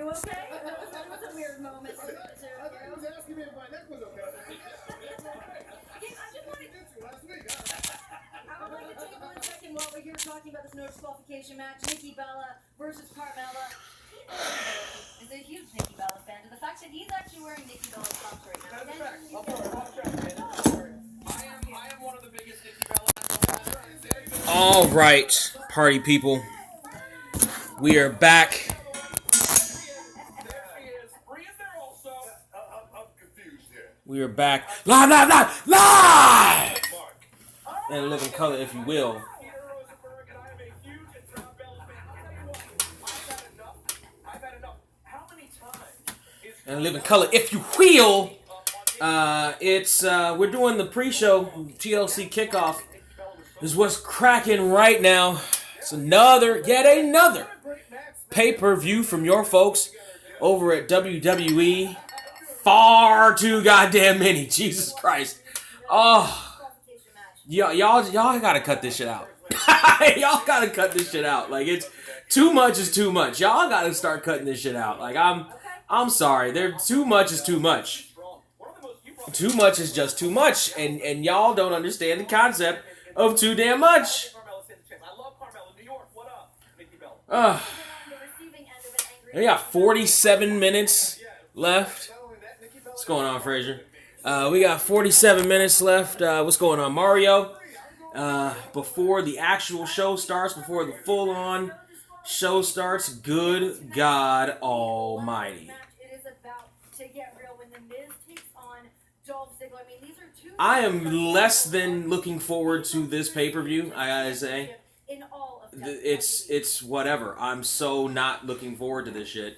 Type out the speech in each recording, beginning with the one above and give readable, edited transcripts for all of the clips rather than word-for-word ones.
you okay? That was a weird moment. I was asking me if my neck was okay. I just wanted Last week. I would like to take 1 second while we're here talking about this no disqualification match. Nikki Bella versus Carmella. Is a huge Nikki Bella fan. To the fact that he's actually wearing Nikki Bella's socks right now. That's a fact. I am one of the biggest Nikki Bella fans. All right, party people. We are back. We are back. Live! And live in color, if you will. And live in color, if you will. We're doing the pre-show TLC kickoff. This is what's cracking right now. It's yet another pay-per-view from your folks over at WWE. Far too goddamn many. Jesus Christ. Oh. Y'all gotta cut this shit out. Y'all gotta cut this shit out. Like, it's too much is too much. Y'all gotta start cutting this shit out. Like, I'm sorry. Too much is too much. Too much is just too much. And y'all don't understand the concept of too damn much. We got 47 minutes left. What's going on, Frazier? We got 47 minutes left. What's going on, Mario? Before the actual show starts, before the full-on show starts, good God Almighty. I am less than looking forward to this pay-per-view, I gotta say. It's whatever. I'm so not looking forward to this shit.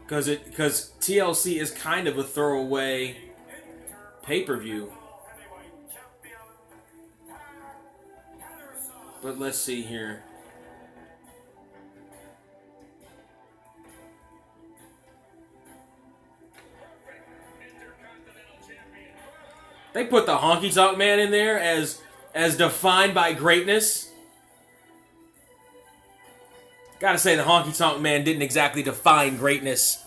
Because TLC is kind of a throwaway pay-per-view. But let's see here. They put the Honky Tonk Man in there as defined by greatness. Gotta say, the Honky Tonk Man didn't exactly define greatness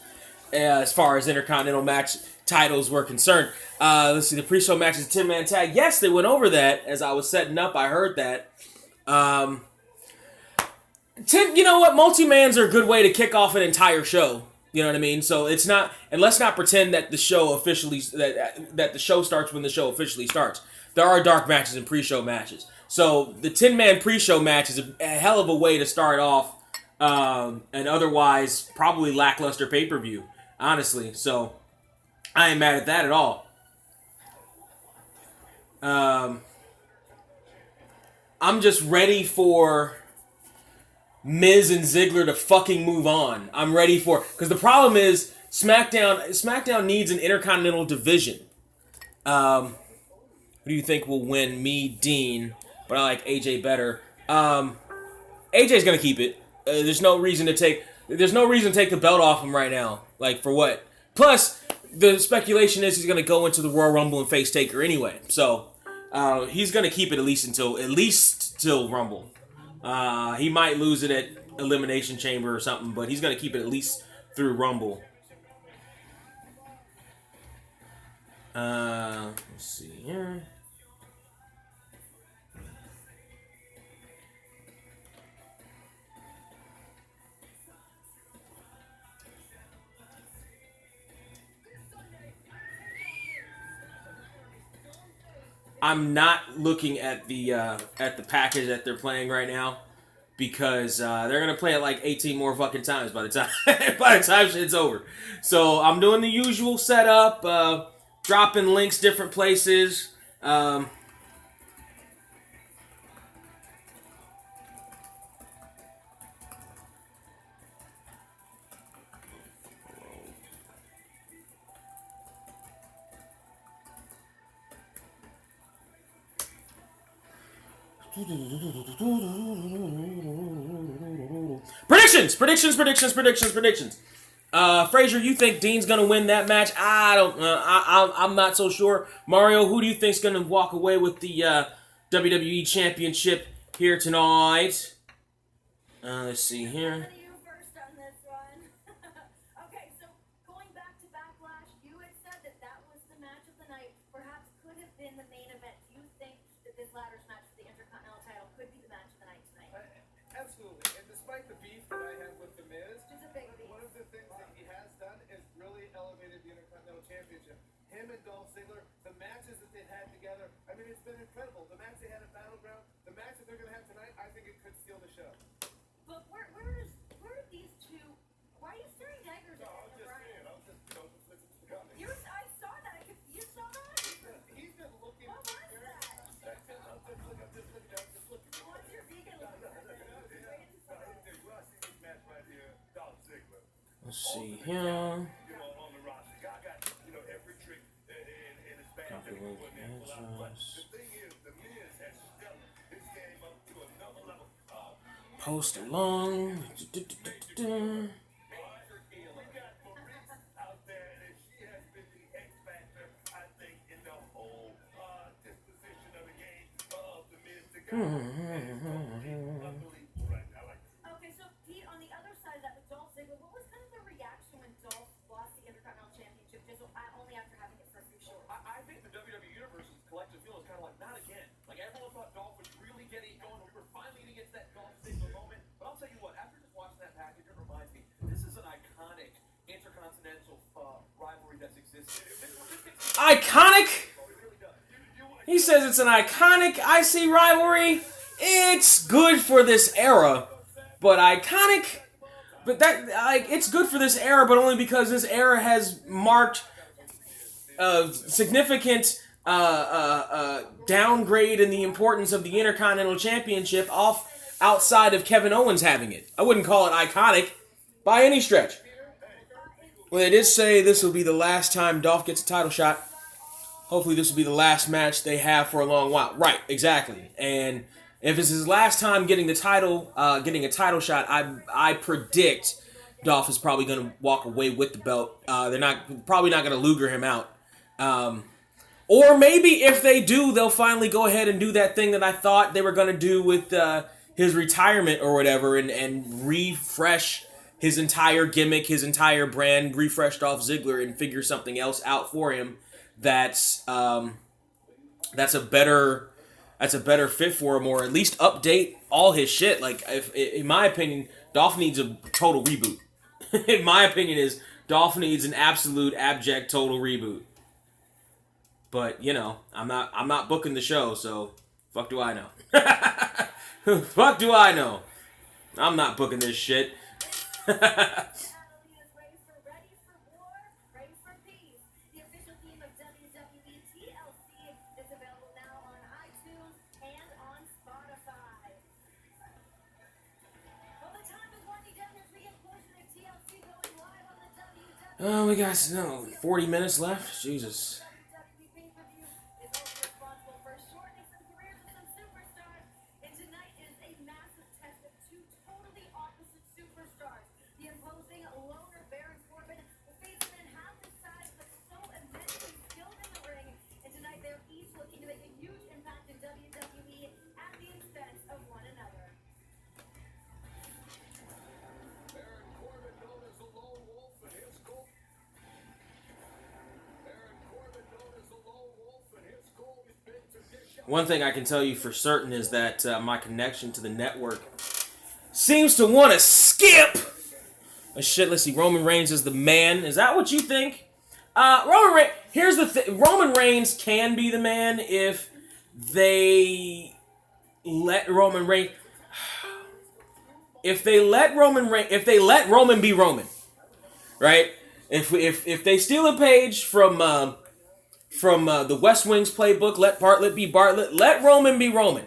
as far as Intercontinental match titles were concerned. Let's see, the pre-show match is a 10-man tag. Yes, they went over that as I was setting up. I heard that. You know what? Multi-mans are a good way to kick off an entire show. You know what I mean? So it's not, and let's not pretend that the show officially, that the show starts when the show officially starts. There are dark matches and pre-show matches. So the 10-man pre-show match is a hell of a way to start off an otherwise probably lackluster pay-per-view, honestly. So I ain't mad at that at all. I'm just ready for Miz and Ziggler to fucking move on. I'm ready for... Because the problem is, SmackDown needs an Intercontinental division. Who do you think will win? Me, Dean. But I like AJ better. AJ's gonna keep it. There's no reason to take the belt off him right now. Like, for what? Plus, the speculation is he's gonna go into the Royal Rumble and face Taker anyway. So, he's gonna keep it at least till Rumble. He might lose it at Elimination Chamber or something, but he's going to keep it at least through Rumble. Let's see here. I'm not looking at the package that they're playing right now because they're gonna play it like 18 more fucking times by the time shit's over. So I'm doing the usual setup, dropping links different places. Predictions. Frazier, you think Dean's gonna win that match? I'm not so sure. Mario, who do you think's gonna walk away with the WWE Championship here tonight. Let's see here. You first on this one. Okay, so going back to Backlash, you had said that that was the match of the night. Perhaps could have been the main event. Do you think that this ladders match for the Intercontinental title could be the match of the night tonight? Absolutely. And despite the beef that I have with The Miz, It's a big beef. one of the things that he has done is really elevated the Intercontinental Championship. Him and Dolph Ziggler, the matches that they've had together, I mean, it's been incredible. The match they had at Battleground, the match that they're going to have tonight, I think it could steal the show. But where are these two? Why are you staring daggers at I'm just Brian? saying. I was just, listening to the comments. I saw that. You saw that? He's been looking. What was that? I'm just looking. What's your vegan look? Let's see here. Post along. Okay, so Pete, on the other side of that, with Dolph Ziggler, what was kind of the reaction when Dolph lost the Intercontinental Championship, just only after having it for a few shorts? I think the WWE Universe's collective feel is kind of like, not again. Like, everyone thought Dolph was really getting going. We were finally going to get to that Dolph Ziggler moment. But I'll tell you what, after just watching that package, it reminds me, this is an iconic intercontinental rivalry that's existed. Iconic? He says it's an iconic IC rivalry. It's good for this era, but iconic. But that, like, it's good for this era, but only because this era has marked a significant downgrade in the importance of the Intercontinental Championship outside of Kevin Owens having it. I wouldn't call it iconic by any stretch. Well, they did say this will be the last time Dolph gets a title shot. Hopefully this will be the last match they have for a long while. Right, exactly. And if it's his last time getting the title, getting a title shot, I predict Dolph is probably going to walk away with the belt. They're probably not going to Luger him out. Or maybe if they do, they'll finally go ahead and do that thing that I thought they were going to do with his retirement or whatever, and refresh his entire gimmick, his entire brand, refresh Dolph Ziggler and figure something else out for him that's a better fit for him, or at least update all his shit. Like, in my opinion, Dolph needs a total reboot. In my opinion, Dolph needs an absolute abject total reboot. But you know, I'm not booking the show, so fuck do I know? Fuck do I know? I'm not booking this shit. Ready for war, ready for peace. The official theme of WWE TLC is available now on iTunes and on Spotify. Well, the time is winding down as we get closer to TLC going live on the WWE. Oh, we got 40 minutes left. Jesus. WWE pay-per-view is also responsible for shortening some careers of some superstars, and tonight is a massive test of two totally opposite superstars. The imposing loner Baron Corbin will face a man half his size but so immensely skilled in the ring, and tonight they're each looking to make a huge impact in WWE at the expense of one another. Baron Corbin known as the lone wolf in his goal. Baron Corbin known as the lone wolf in his goal has been to dish out. One thing I can tell you for certain is that my connection to the network seems to want to skip. Shit, let's see. Roman Reigns is the man. Is that what you think? Here's the thing. Roman Reigns can be the man if they let Roman Reigns. If they let Roman be Roman, right? If they steal a page from the West Wing's playbook, let Bartlett be Bartlett. Let Roman be Roman.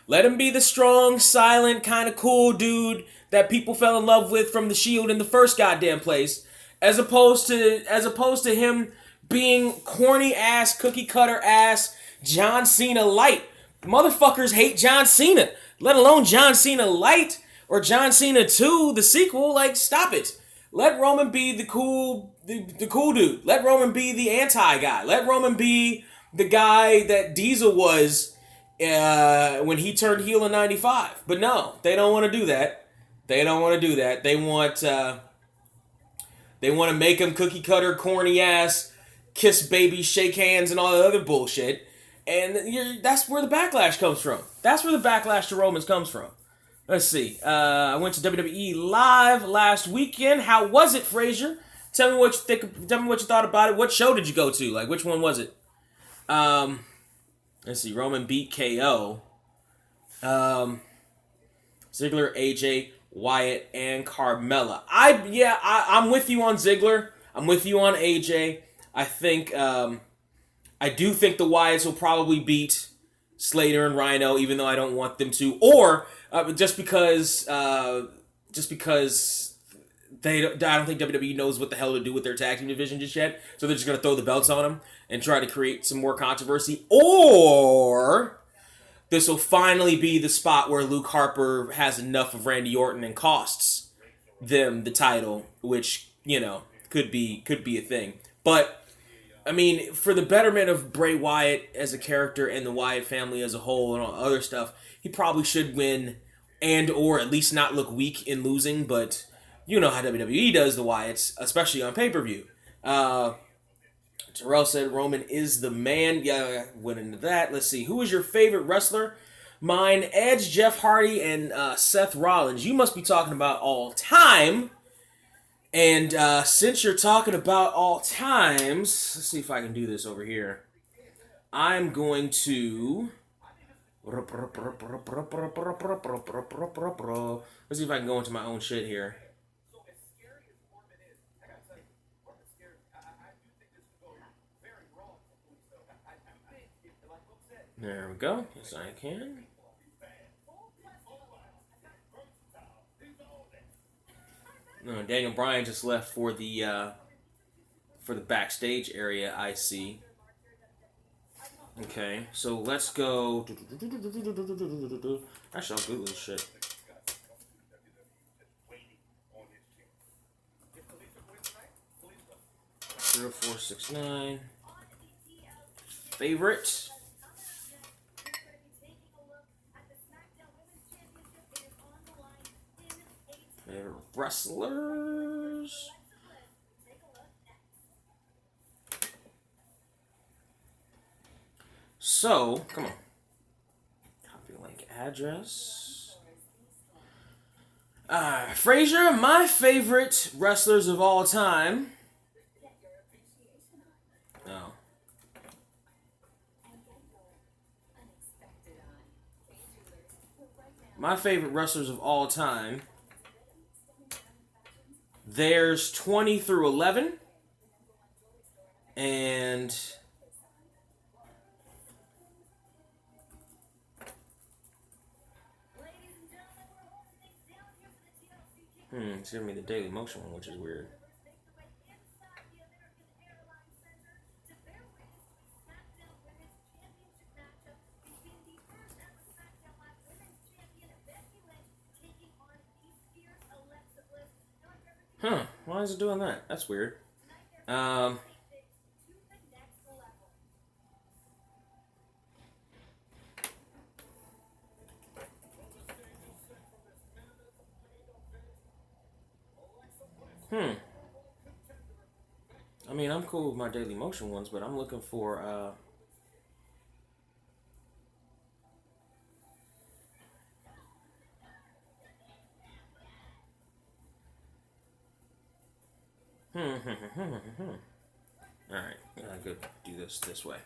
Let him be the strong, silent, kind of cool dude that people fell in love with from The Shield in the first goddamn place, as opposed to him being corny ass, cookie cutter ass John Cena light. Motherfuckers hate John Cena, let alone John Cena light or John Cena 2, the sequel. Like, stop it. Let Roman be the cool dude. Let Roman be the anti guy. Let Roman be the guy that Diesel was when he turned heel in '95. But no, they don't want to do that. They don't want to do that. They want to make him cookie cutter, corny ass, kiss baby, shake hands, and all that other bullshit. And that's where the backlash comes from. That's where the backlash to Romans comes from. Let's see. I went to WWE Live last weekend. How was it, Frazier? Tell me what you think. Tell me what you thought about it. What show did you go to? Like, which one was it? Let's see. Roman beat KO. Ziggler, AJ, Wyatt, and Carmella. I'm with you on Ziggler. I'm with you on AJ. I think. I do think the Wyatts will probably beat Slater and Rhino, even though I don't want them to, or just because I don't think WWE knows what the hell to do with their tag team division just yet, so they're just gonna throw the belts on them and try to create some more controversy, or this will finally be the spot where Luke Harper has enough of Randy Orton and costs them the title, which could be a thing, but. I mean, for the betterment of Bray Wyatt as a character and the Wyatt family as a whole and all other stuff, he probably should win and or at least not look weak in losing, but you know how WWE does the Wyatts, especially on pay-per-view. Terrell said Roman is the man. Yeah, went into that. Let's see. Who is your favorite wrestler? Mine, Edge, Jeff Hardy, and Seth Rollins. You must be talking about all time. And since you're talking about all times, let's see if I can do this over here. I'm going to... Let's see if I can go into my own shit here. There we go. Yes, I can. No, Daniel Bryan just left for the backstage area, I see. Okay, so let's go. Actually, I'll Google this shit. 0469. Favorite. Favorite wrestlers. So, come on. Copy link address. Frazier, my favorite wrestlers of all time. Oh. My favorite wrestlers of all time. There's 20 through 11. And... it's giving me the Daily Motion one, which is weird. Why is it doing that? That's weird. I mean, I'm cool with my Daily Motion ones, but I'm looking for, Alright, I could do this way.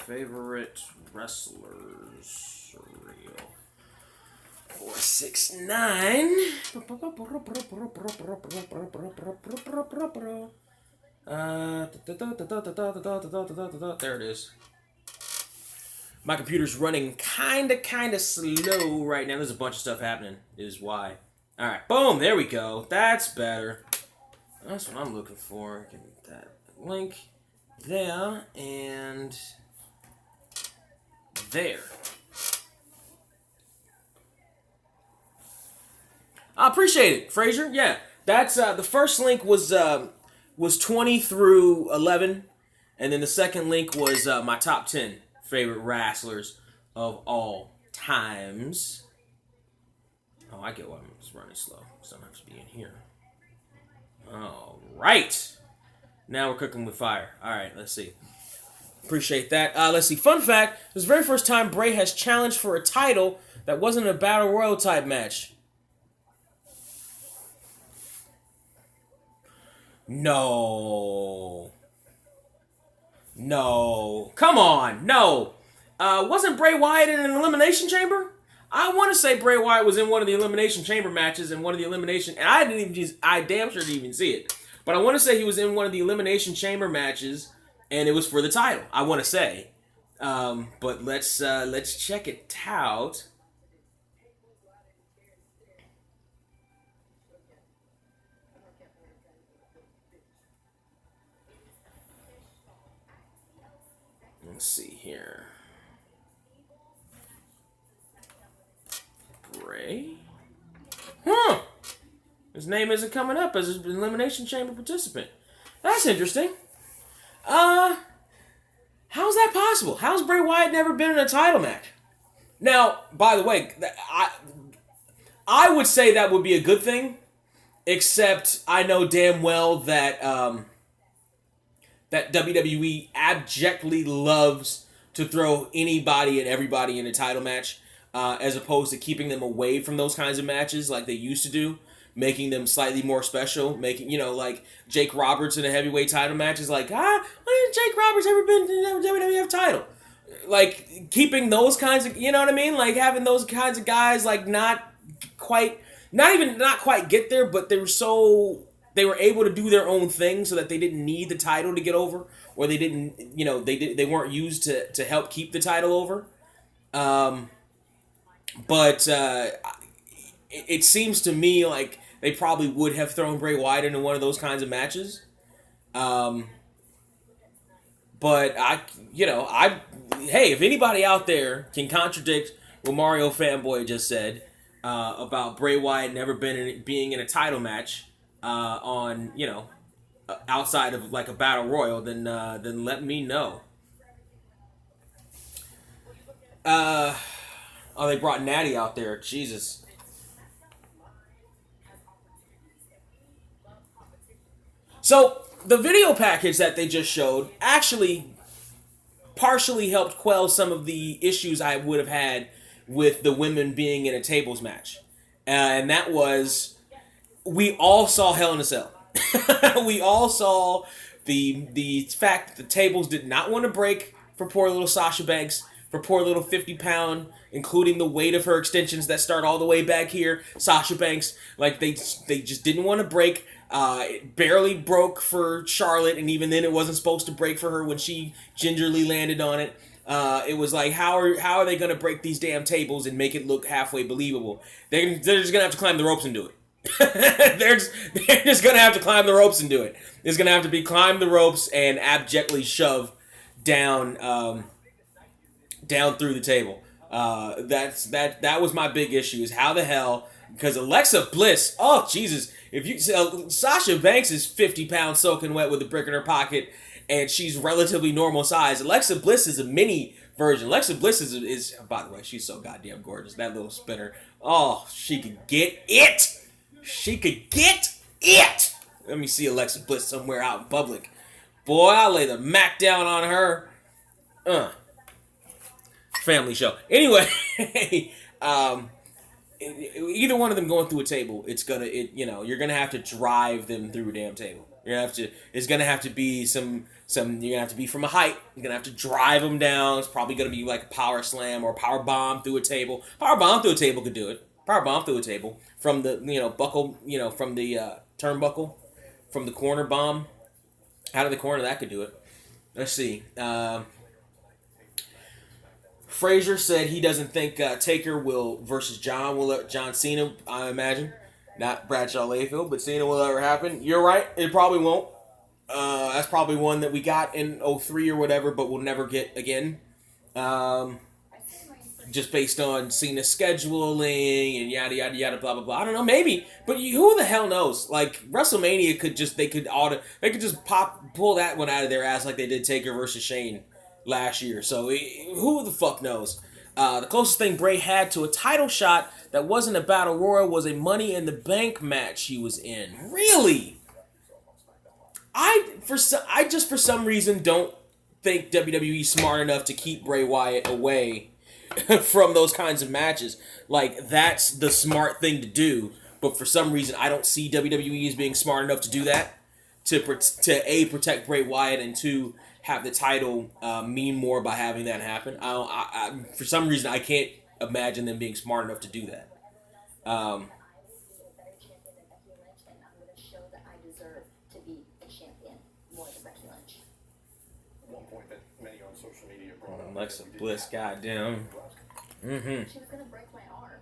Favorite wrestlers, real 469. There it is. My computer's running kinda slow right now. There's a bunch of stuff happening, is why. Alright, boom, there we go. That's better. That's what I'm looking for. Give me that link there and there. I appreciate it, Frazier. Yeah, that's the first link was 20 through 11, and then the second link was my top 10 favorite wrestlers of all times. Oh, I get why I'm just running slow. So I have to be in here. All right. Now we're cooking with fire. All right, let's see. Appreciate that. Let's see. Fun fact, this is the very first time Bray has challenged for a title that wasn't a Battle Royal type match. No. Come on. No. Wasn't Bray Wyatt in an Elimination Chamber? I want to say Bray Wyatt was in one of the Elimination Chamber matches and one of the Elimination... And I damn sure didn't even see it. But I want to say he was in one of the Elimination Chamber matches, and it was for the title. I want to say. But let's check it out. Let's see here. Bray? Huh. His name isn't coming up as an Elimination Chamber participant. That's interesting. How's that possible? How's Bray Wyatt never been in a title match? Now, by the way, I would say that would be a good thing, except I know damn well that that WWE abjectly loves to throw anybody and everybody in a title match, as opposed to keeping them away from those kinds of matches like they used to do, making them slightly more special, making, like Jake Roberts in a heavyweight title match is like, when has Jake Roberts ever been in a WWF title? Like, keeping those kinds of, you know what I mean? Like, having those kinds of guys, like, not quite get there, but they were able to do their own thing so that they didn't need the title to get over, or they didn't, they weren't used to help keep the title over. But it seems to me like they probably would have thrown Bray Wyatt into one of those kinds of matches. But hey, if anybody out there can contradict what Mario Fanboy just said about Bray Wyatt never being in a title match on, outside of like a battle royal, then let me know. Oh, they brought Natty out there. Jesus. So, the video package that they just showed actually partially helped quell some of the issues I would have had with the women being in a tables match. And that was, we all saw Hell in a Cell. We all saw the fact that the tables did not want to break for poor little Sasha Banks, for poor little 50-pound, including the weight of her extensions that start all the way back here, Sasha Banks. Like, they just didn't want to break. It barely broke for Charlotte, and even then it wasn't supposed to break for her when she gingerly landed on it. It was like, how are they going to break these damn tables and make it look halfway believable? They're just going to have to climb the ropes and do it. they're just going to have to climb the ropes and do it. It's going to have to be climb the ropes and abjectly shove down through the table. That was my big issue, is how the hell, because Alexa Bliss, oh Jesus, if you Sasha Banks is 50 pounds soaking wet with a brick in her pocket, and she's relatively normal size. Alexa Bliss is a mini version. Alexa Bliss is by the way, she's so goddamn gorgeous. That little spinner, oh, she could get it. She could get it. Let me see Alexa Bliss somewhere out in public. Boy, I'll lay the Mac down on her. Family show. Anyway, either one of them going through a table, you're gonna have to drive them through a damn table. It's gonna have to be some. You're gonna have to be from a height. You're gonna have to drive them down. It's probably gonna be like a power slam or a power bomb through a table. Power bomb through a table could do it. Power bomb through a table from the buckle, from the turnbuckle, from the corner bomb out of the corner, that could do it. Let's see. Frazier said he doesn't think Taker versus John Cena, I imagine. Not Bradshaw Layfield, but Cena will ever happen. You're right, it probably won't. That's probably one that we got in 03 or whatever, but we'll never get again. just based on Cena scheduling and yada yada yada blah blah blah. I don't know, maybe, but who the hell knows? Like WrestleMania could just pull that one out of their ass like they did Taker versus Shane last year. So who the fuck knows? The closest thing Bray had to a title shot that wasn't a battle royal was a Money in the Bank match he was in. Really? I for some reason don't think WWE's smart enough to keep Bray Wyatt away from those kinds of matches. Like, that's the smart thing to do, but for some reason I don't see WWE as being smart enough to do that, to A, protect Bray Wyatt, and 2, have the title mean more by having that happen. For some reason I can't imagine them being smart enough to do that. Alexa Bliss, goddamn. Mm-hmm. She was gonna break my arm.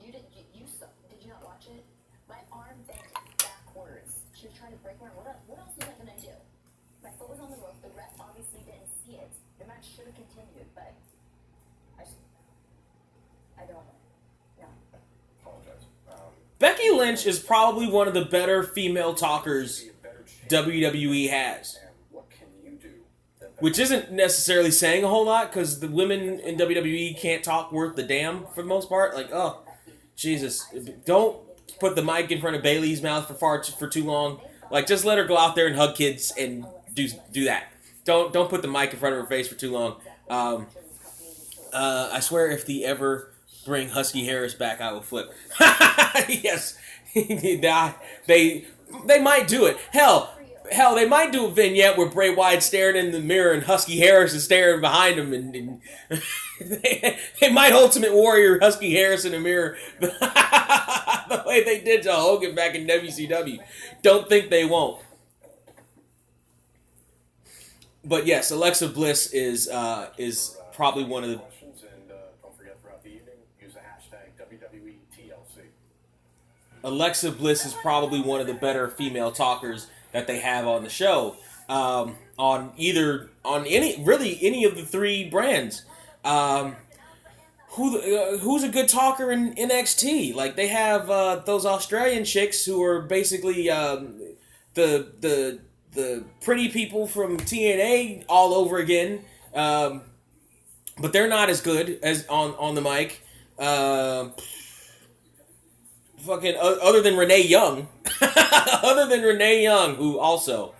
Did you not watch it? My arm bent backwards. She was trying to break my arm. What else was I gonna do? My foot was on the rope. The ref obviously didn't see it. The match should have continued, but I don't know. Apologize. Becky Lynch is probably one of the better female talkers WWE has. Which isn't necessarily saying a whole lot, because the women in WWE can't talk worth the damn for the most part. Like, oh, Jesus. Don't put the mic in front of Bayley's mouth for too long. Like, just let her go out there and hug kids and do that. Don't put the mic in front of her face for too long. I swear if they ever bring Husky Harris back, I will flip. Yes. They might do it. Hell, they might do a vignette where Bray Wyatt's staring in the mirror and Husky Harris is staring behind him, and they might Ultimate Warrior Husky Harris in the mirror the way they did to Hogan back in WCW. Don't think they won't. But yes, Alexa Bliss is probably one of the. Don't forget throughout the evening, use the hashtag WWE TLC. Alexa Bliss is probably one of the better female talkers that they have on the show, on any of the 3 brands. Who's a good talker in NXT? Like, they have those Australian chicks who are basically the pretty people from TNA all over again, but they're not as good as on the mic. Fucking other than Renee Young, who also,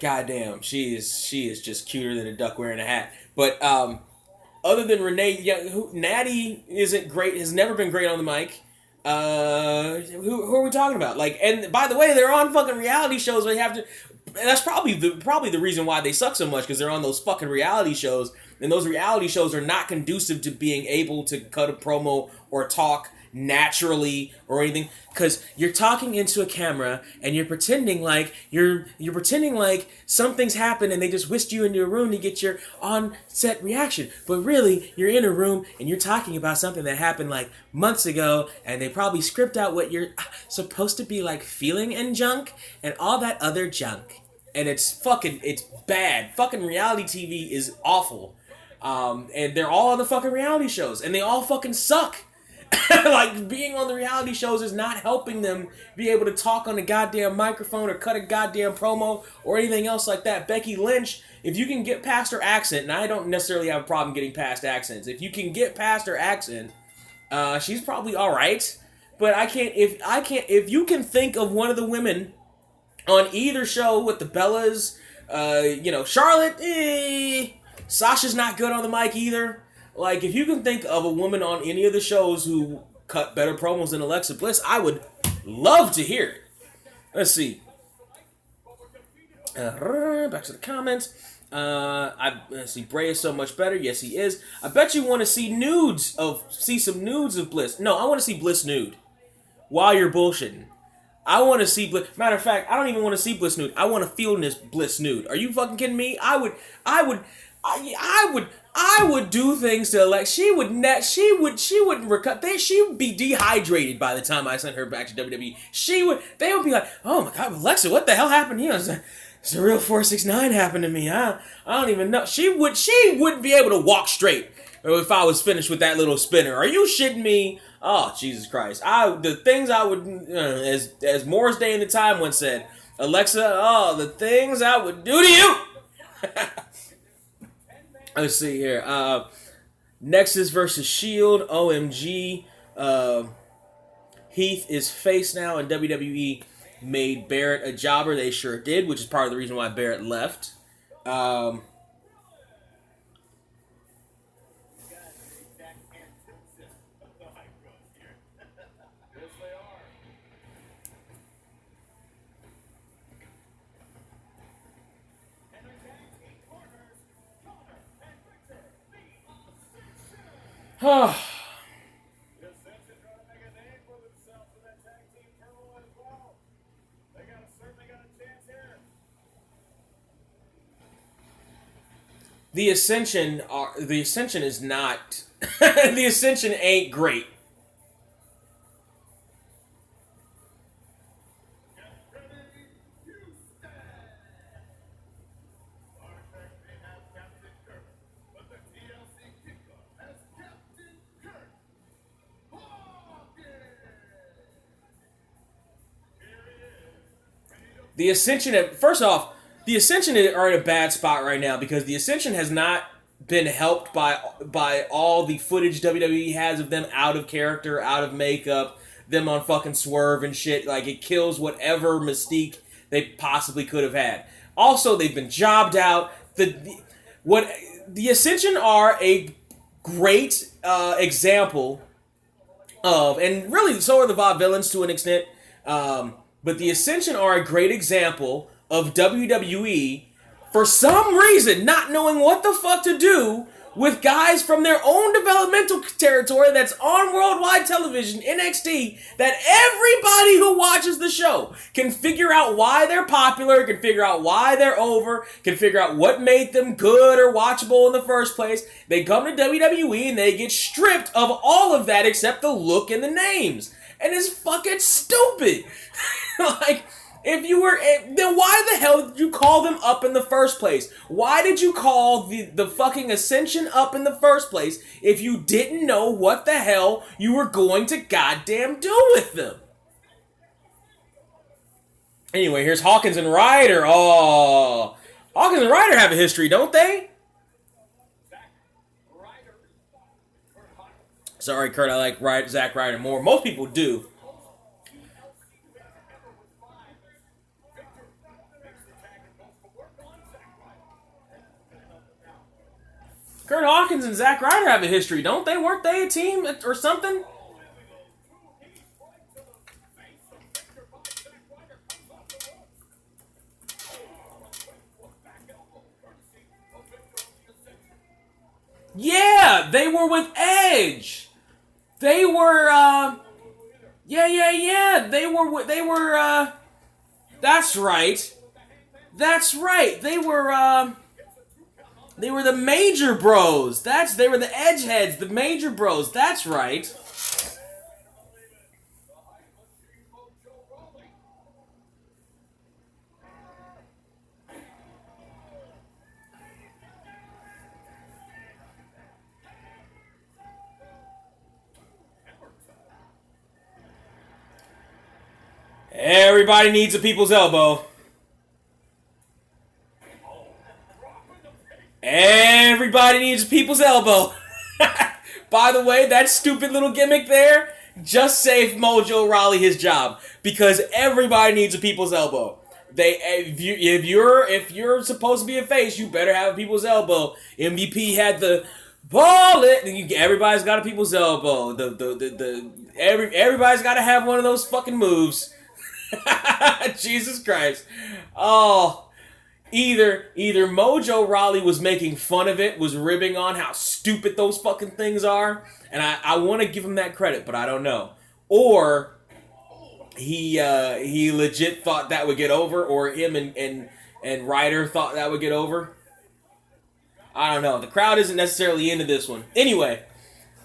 goddamn, she is just cuter than a duck wearing a hat. But other than Renee Young, Natty isn't great, has never been great on the mic. Who are we talking about? Like, and by the way, they're on fucking reality shows. They have to. And that's probably the reason why they suck so much, because they're on those fucking reality shows, and those reality shows are not conducive to being able to cut a promo or talk naturally or anything, because you're talking into a camera and you're pretending like something's happened and they just whisked you into a room to get your on-set reaction, but really you're in a room and you're talking about something that happened like months ago, and they probably script out what you're supposed to be like feeling and junk and all that other junk, and it's bad. Fucking reality TV is awful, and they're all on the fucking reality shows and they all fucking suck. Like, being on the reality shows is not helping them be able to talk on a goddamn microphone or cut a goddamn promo or anything else like that. Becky Lynch, if you can get past her accent, and I don't necessarily have a problem getting past accents, if you can get past her accent, she's probably alright. But if you can think of one of the women on either show with the Bellas, Charlotte, Sasha's not good on the mic either. Like, if you can think of a woman on any of the shows who cut better promos than Alexa Bliss, I would love to hear it. Let's see. Back to the comments. Let's see. Bray is so much better. Yes, he is. I bet you want to see some nudes of Bliss. No, I want to see Bliss nude. While you're bullshitting. I want to see Bliss. Matter of fact, I don't even want to see Bliss nude. I want to feel this Bliss nude. Are you fucking kidding me? I would do things to, like, she wouldn't recover. She would be dehydrated by the time I sent her back to WWE. They would be like, oh my God, Alexa, what the hell happened here? It's a real 469 happened to me. I don't even know. She wouldn't be able to walk straight. or if I was finished with that little spinner. Are you shitting me? Oh, Jesus Christ. The things I would, as Morris Day in the Time once said, Alexa, oh, the things I would do to you. Let's see here. Nexus versus Shield. OMG. Heath is face now, and WWE made Barrett a jobber. They sure did, which is part of the reason why Barrett left. The Ascension is not the Ascension ain't great. The Ascension, first off, the Ascension are in a bad spot right now because the Ascension has not been helped by all the footage WWE has of them out of character, out of makeup, them on fucking Swerve and shit. Like, it kills whatever mystique they possibly could have had. Also, they've been jobbed out. The Ascension are a great example of, and really so are the Vaudevillains to an extent, but the Ascension are a great example of WWE, for some reason, not knowing what the fuck to do with guys from their own developmental territory that's on worldwide television, NXT, that everybody who watches the show can figure out why they're popular, can figure out why they're over, can figure out what made them good or watchable in the first place. They come to WWE and they get stripped of all of that except the look and the names. And it's fucking stupid. Like, if you were, then why the hell did you call them up in the first place? Why did you call the fucking Ascension up in the first place if you didn't know what the hell you were going to goddamn do with them? Anyway, here's Hawkins and Ryder. Oh, Hawkins and Ryder have a history, don't they? Sorry, Kurt, I like Zack Ryder more. Most people do. Kurt Hawkins and Zack Ryder have a history, don't they? Weren't they a team or something? Yeah, they were with Edge. They were, yeah. They were, that's right. That's right. They were the Major Bros. They were the Edgeheads, the Major Bros. That's right. Everybody needs a people's elbow. Everybody needs a people's elbow. By the way, that stupid little gimmick there just saved Mojo Rawley his job because everybody needs a people's elbow. If you're supposed to be a face, you better have a people's elbow. MVP had the ball it. Everybody's got a people's elbow. Everybody's got to have one of those fucking moves. Jesus Christ. Oh. Either Mojo Rawley was making fun of it, was ribbing on how stupid those fucking things are, and I want to give him that credit, but I don't know. Or he legit thought that would get over, or him and Ryder thought that would get over. I don't know. The crowd isn't necessarily into this one. Anyway,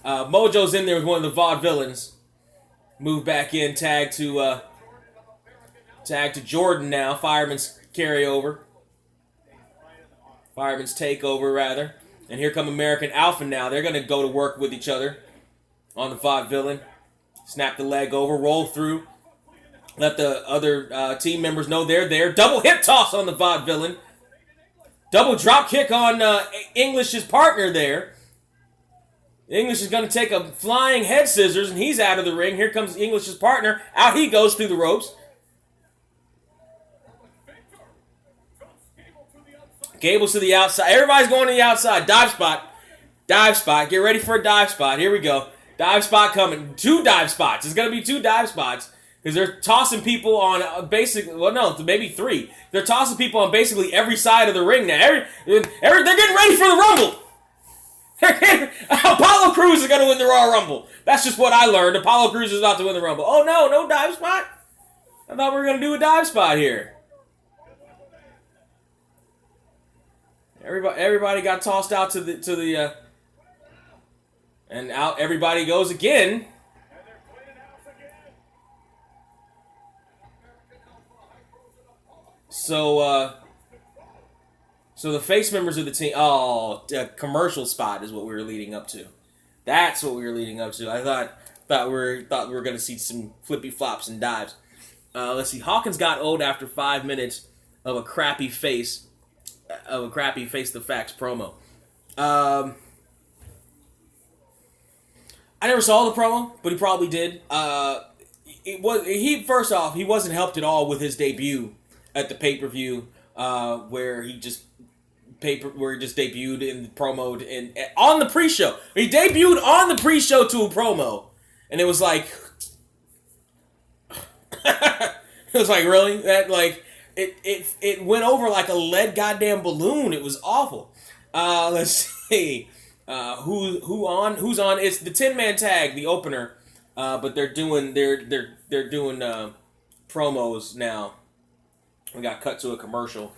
Mojo's in there with one of the Vaudevillains. Move back in, tag to Jordan now. Fireman's carryover. Fireman's takeover, rather. And here come American Alpha now. They're going to go to work with each other on the Vaudevillain. Snap the leg over, roll through. Let the other team members know they're there. Double hip toss on the Vaudevillain. Double drop kick on English's partner there. English is going to take a flying head scissors, and he's out of the ring. Here comes English's partner. Out he goes through the ropes. Gable's to the outside. Everybody's going to the outside. Dive spot. Dive spot. Get ready for a dive spot. Here we go. Dive spot coming. 2 dive spots. It's going to be 2 dive spots. Because they're tossing people on basically, well, no, maybe 3. They're tossing people on basically every side of the ring now. They're getting ready for the Rumble. Apollo Crews is going to win the Royal Rumble. That's just what I learned. Apollo Crews is about to win the Rumble. Oh, no dive spot? I thought we were going to do a dive spot here. Everybody got tossed out to the and out everybody goes again. So the face members of the team. Oh, a commercial spot is what we were leading up to. That's what we were leading up to. I thought we were going to see some flippy flops and dives. Let's see. Hawkins got old after 5 minutes of a crappy face the facts promo. I never saw the promo, but he probably did. First off, he wasn't helped at all with his debut at the pay-per-view, where he just debuted in the promo and on the pre-show. He debuted on the pre-show to a promo, and it was like, really? That like it went over like a lead goddamn balloon. It was awful. Let's see. Who's on? It's the 10-man tag, the opener, but they're doing promos now. We got cut to a commercial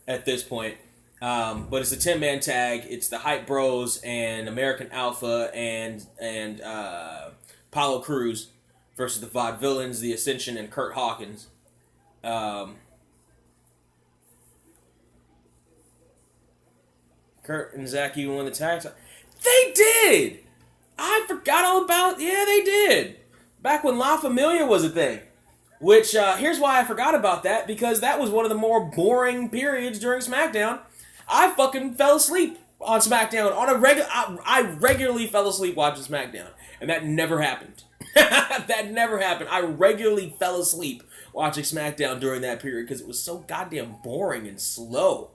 at this point, but it's a 10-man tag. It's the Hype Bros and American Alpha and Apollo Crews versus the Vaudevillains, the Ascension, and Kurt Hawkins. Kurt and Zach even won the tag. They did! I forgot all about... Yeah, they did. Back when La Familia was a thing. Which, here's why I forgot about that. Because that was one of the more boring periods during SmackDown. I fucking fell asleep on SmackDown. I regularly fell asleep watching SmackDown. And that never happened. That never happened. I regularly fell asleep watching SmackDown during that period. Because it was so goddamn boring and slow.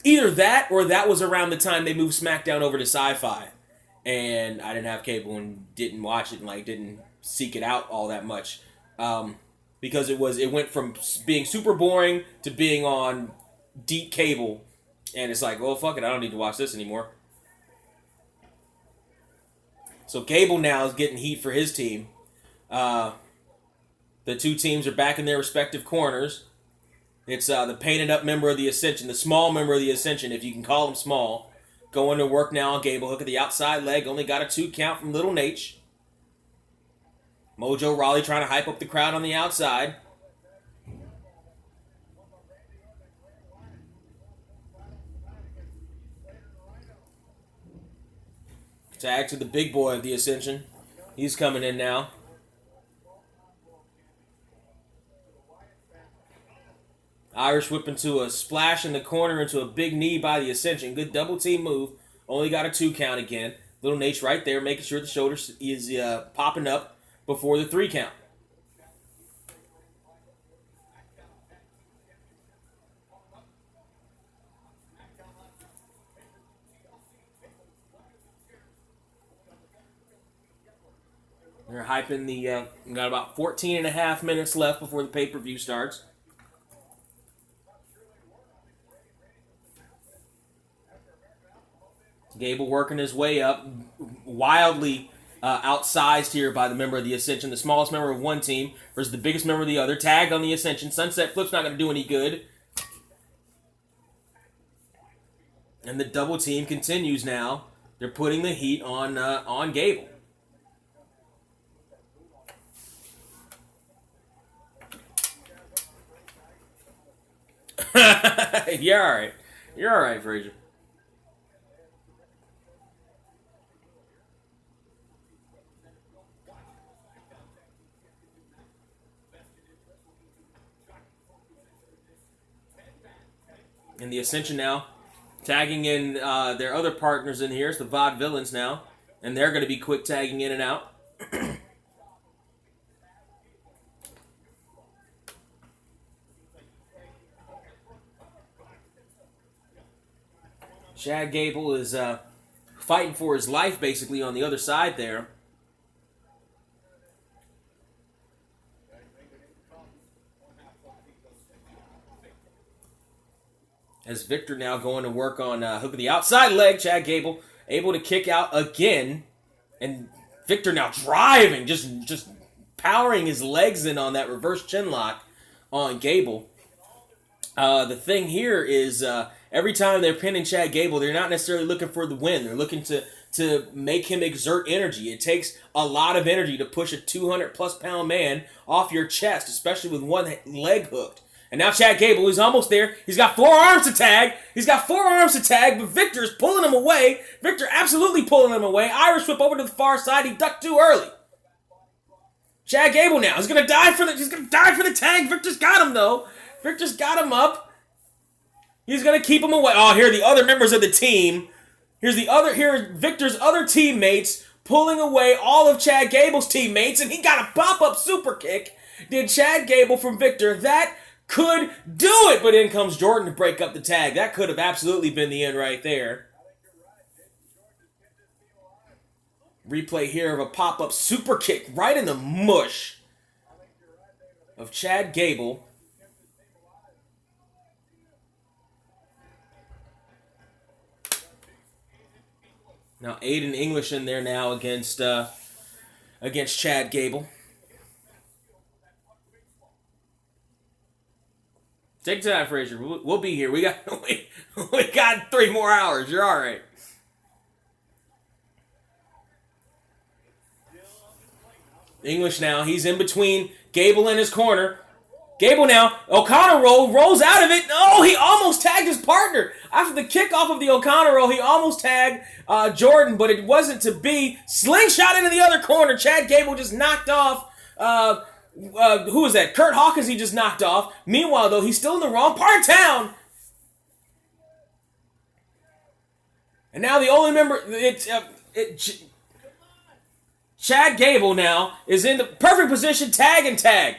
Either that, or that was around the time they moved SmackDown over to Sci-Fi, and I didn't have cable and didn't watch it and didn't seek it out all that much, because it went from being super boring to being on deep cable, and it's like, well, fuck it, I don't need to watch this anymore. So Gable now is getting heat for his team. The 2 teams are back in their respective corners. It's the painted up member of the Ascension, the small member of the Ascension, if you can call him small, going to work now on Gable. Hook of the outside leg, only got a 2 count from Little Nate. Mojo Rawley trying to hype up the crowd on the outside. Tag to the big boy of the Ascension. He's coming in now. Irish whip into a splash in the corner into a big knee by the Ascension. Good double team move. Only got a 2 count again. Little Nate's right there making sure the shoulder is popping up before the 3 count. They're hyping we got about 14 and a half minutes left before the pay-per-view starts. Gable working his way up, wildly outsized here by the member of the Ascension, the smallest member of one team versus the biggest member of the other. Tagged on the Ascension. Sunset Flip's not going to do any good. And the double team continues now. They're putting the heat on Gable. You're all right. You're all right, Frazier. And the Ascension now tagging in their other partners in here. It's the Vaudevillains now. And they're going to be quick tagging in and out. Chad Gable is fighting for his life, basically, on the other side there. As Victor now going to work on hook of the outside leg. Chad Gable able to kick out again. And Victor now driving, just powering his legs in on that reverse chin lock on Gable. The thing here is every time they're pinning Chad Gable, they're not necessarily looking for the win. They're looking to make him exert energy. It takes a lot of energy to push a 200-plus pound man off your chest, especially with one leg hooked. And now Chad Gable is almost there. He's got 4 arms to tag. But Victor is pulling him away. Victor absolutely pulling him away. Irish whip over to the far side. He ducked too early. Chad Gable now. He's gonna die for the tag. Victor's got him though. Victor's got him up. He's gonna keep him away. Oh, here are the other members of the team. Here are Victor's other teammates pulling away all of Chad Gable's teammates, and he got a pop-up super kick. Did Chad Gable from Victor. That could do it, but in comes Jordan to break up the tag. That could have absolutely been the end right there. Replay here of a pop-up super kick right in the mush of Chad Gable. Now Aiden English in there now against Chad Gable. Take time, Frazier. We'll be here. We got 3 more hours. You're all right. English now. He's in between Gable and his corner. Gable now. O'Connor rolls out of it. Oh, he almost tagged his partner. After the kickoff of the O'Connor roll, he almost tagged Jordan, but it wasn't to be. Slingshot into the other corner. Chad Gable just knocked off who was that? Kurt Hawkins he just knocked off. Meanwhile, though, he's still in the wrong part of town. And now the only member... Chad Gable now is in the perfect position. Tag.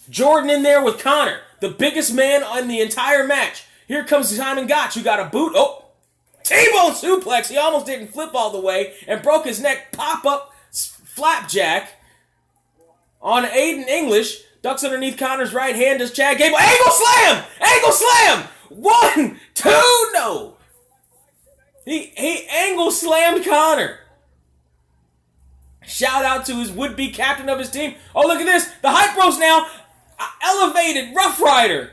Jordan in there with Connor. The biggest man on the entire match. Here comes Simon Gotch, who got a boot. Oh! T-bone suplex. He almost didn't flip all the way and broke his neck. Pop-up flapjack on Aiden English. Ducks underneath Connor's right hand. Does Chad Gable. Angle slam! 1, 2, no! He angle slammed Connor. Shout out to his would-be captain of his team. Oh, look at this. The Hype Bros now. Elevated Rough Rider.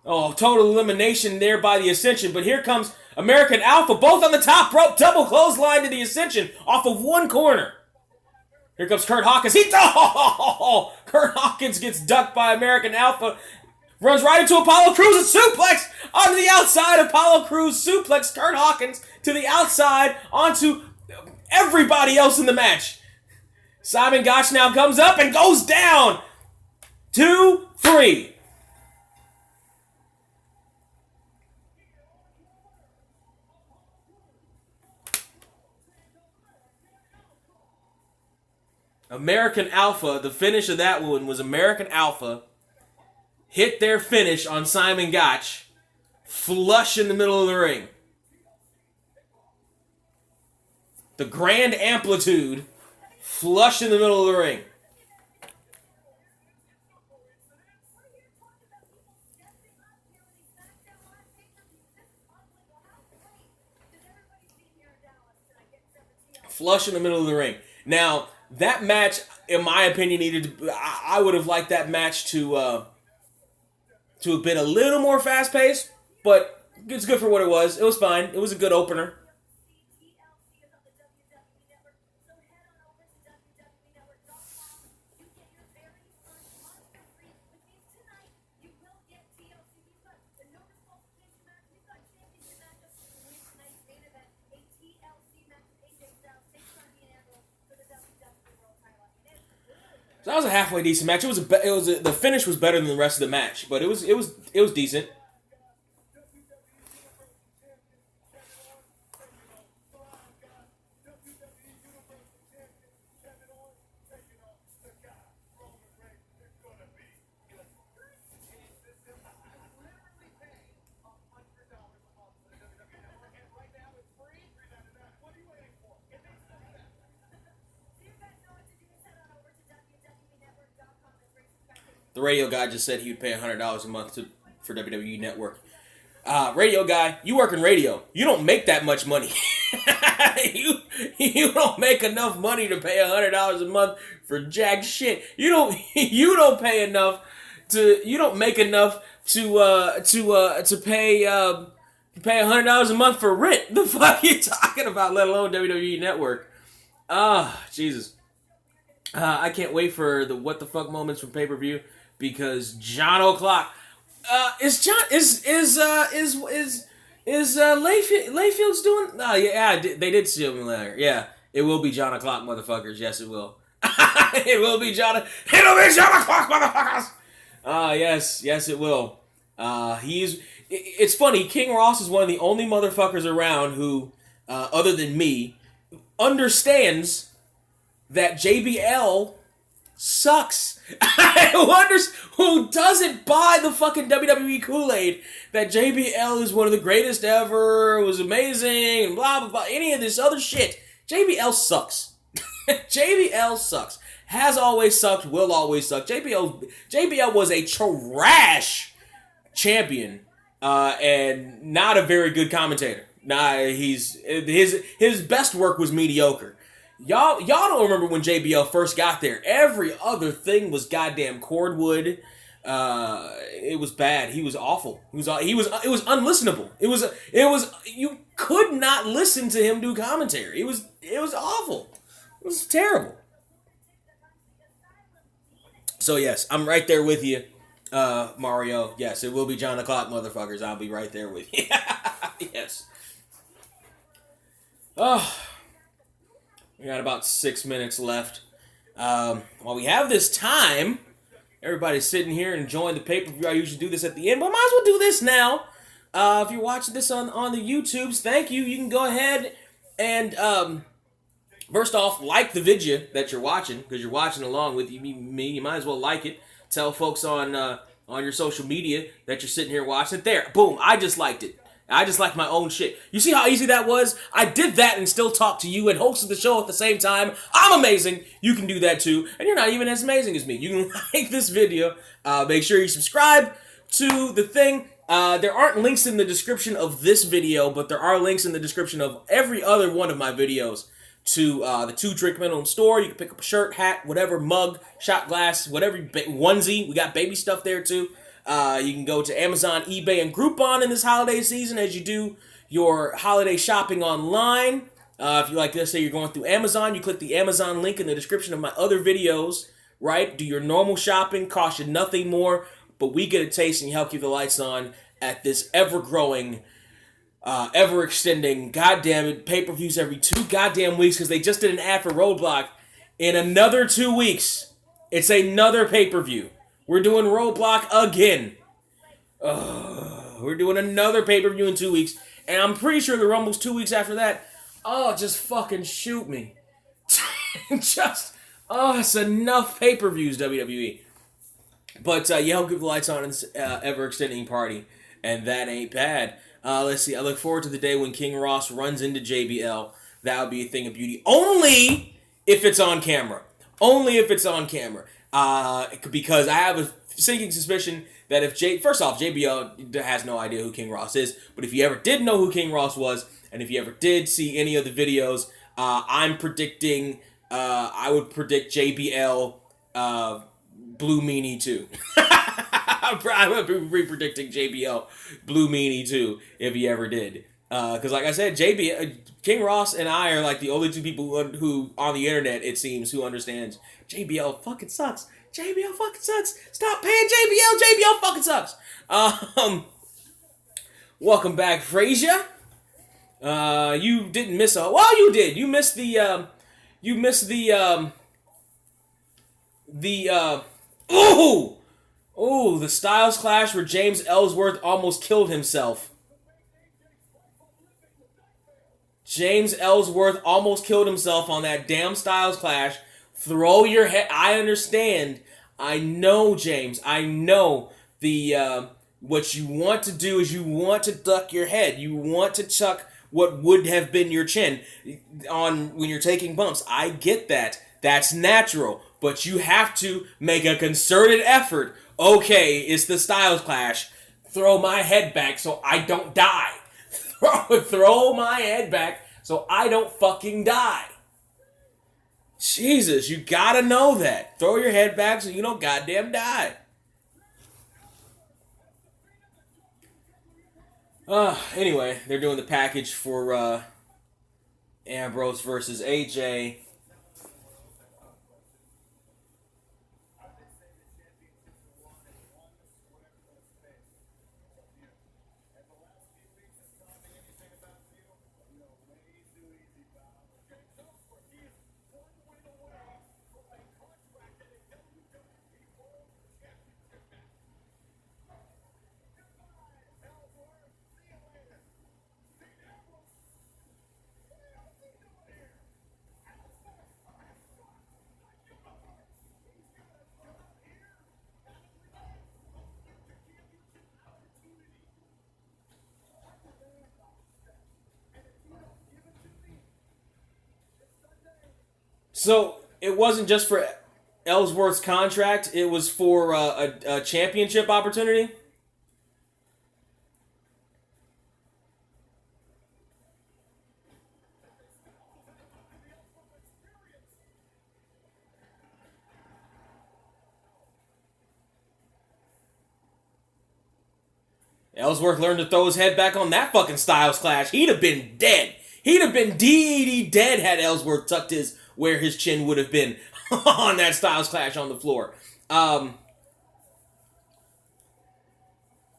Oh, total elimination there by the Ascension. But here comes American Alpha. Both on the top rope. Double clothesline to the Ascension off of one corner. Here comes Kurt Hawkins. Kurt Hawkins gets ducked by American Alpha. Runs right into Apollo Crews. A suplex onto the outside. Apollo Crews suplex Kurt Hawkins to the outside onto everybody else in the match. Simon Gotch now comes up and goes down. 2, 3. American Alpha, the finish of that one was American Alpha hit their finish on Simon Gotch, flush in the middle of the ring. The Grand Amplitude, flush in the middle of the ring. Flush in the middle of the ring. Now, that match, in my opinion, I would have liked that match to have been a little more fast-paced, but it's good for what it was. It was fine. It was a good opener. So that was a halfway decent match. The finish was better than the rest of the match, but it was decent. The radio guy just said he would pay $100 a month for WWE Network. Radio guy, you work in radio. You don't make that much money. you don't make enough money to pay $100 a month for jack shit. You don't pay enough to. You don't make enough to pay $100 a month for rent. The fuck are you talking about? Let alone WWE Network. Jesus. I can't wait for the what the fuck moments from pay-per-view because John O'Clock. Is Layfield's doing? Oh yeah, they did see him later. Yeah, it will be John O'Clock, motherfuckers. Yes, it will. It will be John. It'll be John O'Clock, motherfuckers. Yes, it will. It's funny. King Ross is one of the only motherfuckers around who, other than me, understands that JBL sucks. Who doesn't buy the fucking WWE Kool-Aid that JBL is one of the greatest ever, was amazing, and blah, blah, blah, any of this other shit. JBL sucks. JBL sucks. Has always sucked, will always suck. JBL was a trash champion, and not a very good commentator. His best work was mediocre. Y'all don't remember when JBL first got there. Every other thing was goddamn cordwood. It was bad. He was awful. It was unlistenable. It was you could not listen to him do commentary. It was awful. It was terrible. So yes, I'm right there with you, Mario. Yes, it will be John O'Clock, motherfuckers. I'll be right there with you. Yes. Oh. We got about 6 minutes left. While we have this time, everybody's sitting here enjoying the pay-per-view. I usually do this at the end, but I might as well do this now. If you're watching this on the YouTubes, thank you. You can go ahead and, first off, like the video that you're watching, because you're watching along with me. You might as well like it. Tell folks on your social media that you're sitting here watching it. There, boom, I just liked it. I just like my own shit. You see how easy that was? I did that and still talk to you and hosted the show at the same time. I'm amazing. You can do that too. And you're not even as amazing as me. You can like this video. Make sure you subscribe to the thing. There aren't links in the description of this video, but there are links in the description of every other one of my videos to the 2 Drink Minimum store. You can pick up a shirt, hat, whatever, mug, shot glass, whatever, onesie. We got baby stuff there too. You can go to Amazon, eBay, and Groupon in this holiday season as you do your holiday shopping online. If you like, let's say you're going through Amazon, you click the Amazon link in the description of my other videos, right? Do your normal shopping, cost you nothing more, but we get a taste and help keep the lights on at this ever-growing, ever-extending, goddamn it, pay-per-views every 2 goddamn weeks because they just did an ad for Roadblock. In another 2 weeks, it's another pay-per-view. We're doing Roadblock again. We're doing another pay-per-view in 2 weeks. And I'm pretty sure the Rumble's 2 weeks after that. Oh, just fucking shoot me. It's enough pay-per-views, WWE. But, you help keep the lights on in this ever-extending party. And that ain't bad. Let's see. I look forward to the day when King Ross runs into JBL. That would be a thing of beauty. Only if it's on camera. Only if it's on camera. Because I have a sinking suspicion that first off, JBL has no idea who King Ross is, but if you ever did know who King Ross was, and if you ever did see any of the videos, I would predict JBL, Blue Meanie 2. I would be predicting JBL, Blue Meanie 2, if he ever did. Because like I said, King Ross and I are like the only 2 people who on the internet, it seems, who understands JBL fucking sucks. JBL fucking sucks. Stop paying JBL. JBL fucking sucks. Welcome back, Frazier. You didn't miss well, you did. You missed the the the Styles Clash where James Ellsworth almost killed himself. James Ellsworth almost killed himself on that damn Styles Clash. Throw your head. I understand. I know, James. I know the what you want to do is you want to duck your head. You want to chuck what would have been your chin on when you're taking bumps. I get that. That's natural. But you have to make a concerted effort. Okay, it's the Styles Clash. Throw my head back so I don't die. Throw my head back so I don't fucking die. Jesus, you gotta know that. Throw your head back so you don't goddamn die. Anyway, they're doing the package for Ambrose versus AJ. So it wasn't just for Ellsworth's contract; it was for a championship opportunity. Ellsworth learned to throw his head back on that fucking Styles Clash. He'd have been dead. He'd have been DD dead had Ellsworth tucked his where his chin would have been on that Styles Clash on the floor.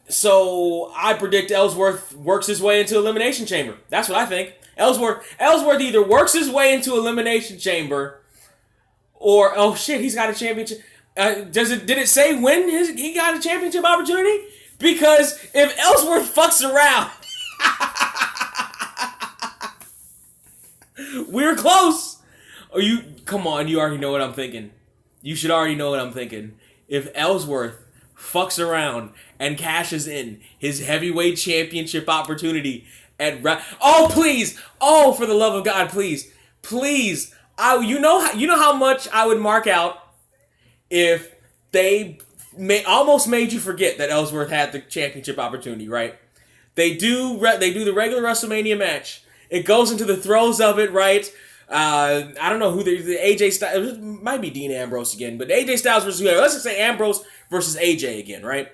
So I predict Ellsworth works his way into Elimination Chamber. That's what I think. Ellsworth either works his way into Elimination Chamber, or oh shit, he's got a championship. Did it say when he got a championship opportunity? Because if Ellsworth fucks around, we're close. Come on, you already know what I'm thinking. You should already know what I'm thinking. If Ellsworth fucks around and cashes in his heavyweight championship opportunity at please, for the love of God, please, you know how much I would mark out if they almost made you forget that Ellsworth had the championship opportunity, right? They do the regular WrestleMania match. It goes into the throes of it, right? I don't know who the AJ Styles, it might be Dean Ambrose again, but AJ Styles versus whoever. Let's just say Ambrose versus AJ again, right?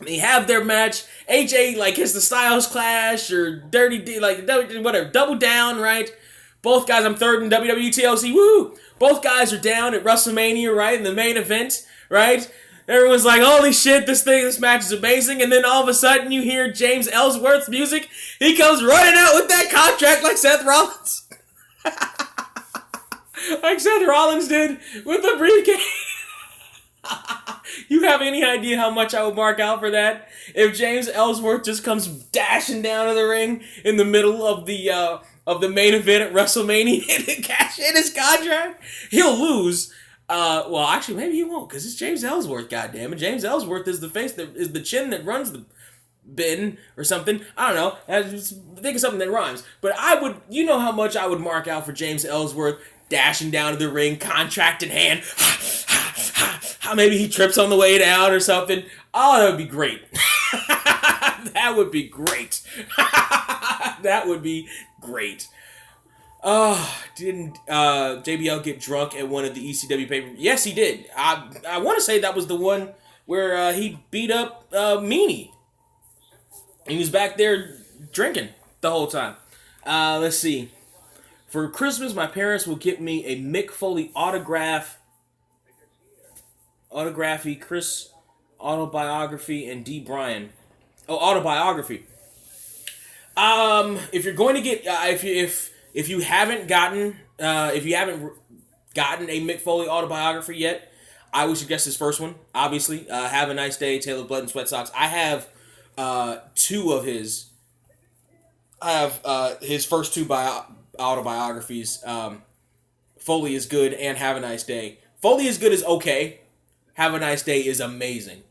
They have their match. AJ hits the Styles Clash or Dirty D, whatever, Double Down, right? Both guys, I'm third in WWE TLC, woo! Both guys are down at WrestleMania, right? In the main event, right? Everyone's like, holy shit, this match is amazing. And then all of a sudden you hear James Ellsworth's music. He comes running out with that contract like Seth Rollins. Like Seth Rollins did with the briefcase. You have any idea how much I would mark out for that? If James Ellsworth just comes dashing down to the ring in the middle of the main event at WrestleMania and cash in his contract, he'll lose. Well, actually, maybe he won't, because it's James Ellsworth, goddammit. James Ellsworth is the face that is the chin that runs the bin or something. I don't know. I just think of something that rhymes. But you know how much I would mark out for James Ellsworth dashing down to the ring, contract in hand. Maybe he trips on the way down or something. Oh, that would be great. That would be great. That would be great. Didn't JBL get drunk at one of the ECW pay-per-views? Yes, he did. I want to say that was the one where he beat up Meanie. He was back there drinking the whole time. Let's see. For Christmas, my parents will get me a Mick Foley autography, Chris autobiography, and D. Bryan. Oh, autobiography. If you're going to get if you haven't gotten a Mick Foley autobiography yet, I would suggest his first one, obviously. Have a Nice Day, Tale of Blood and Sweat Socks. I have two of his. I have his first two autobiographies. Foley is Good and Have a Nice Day. Foley is Good is okay. Have a Nice Day is amazing.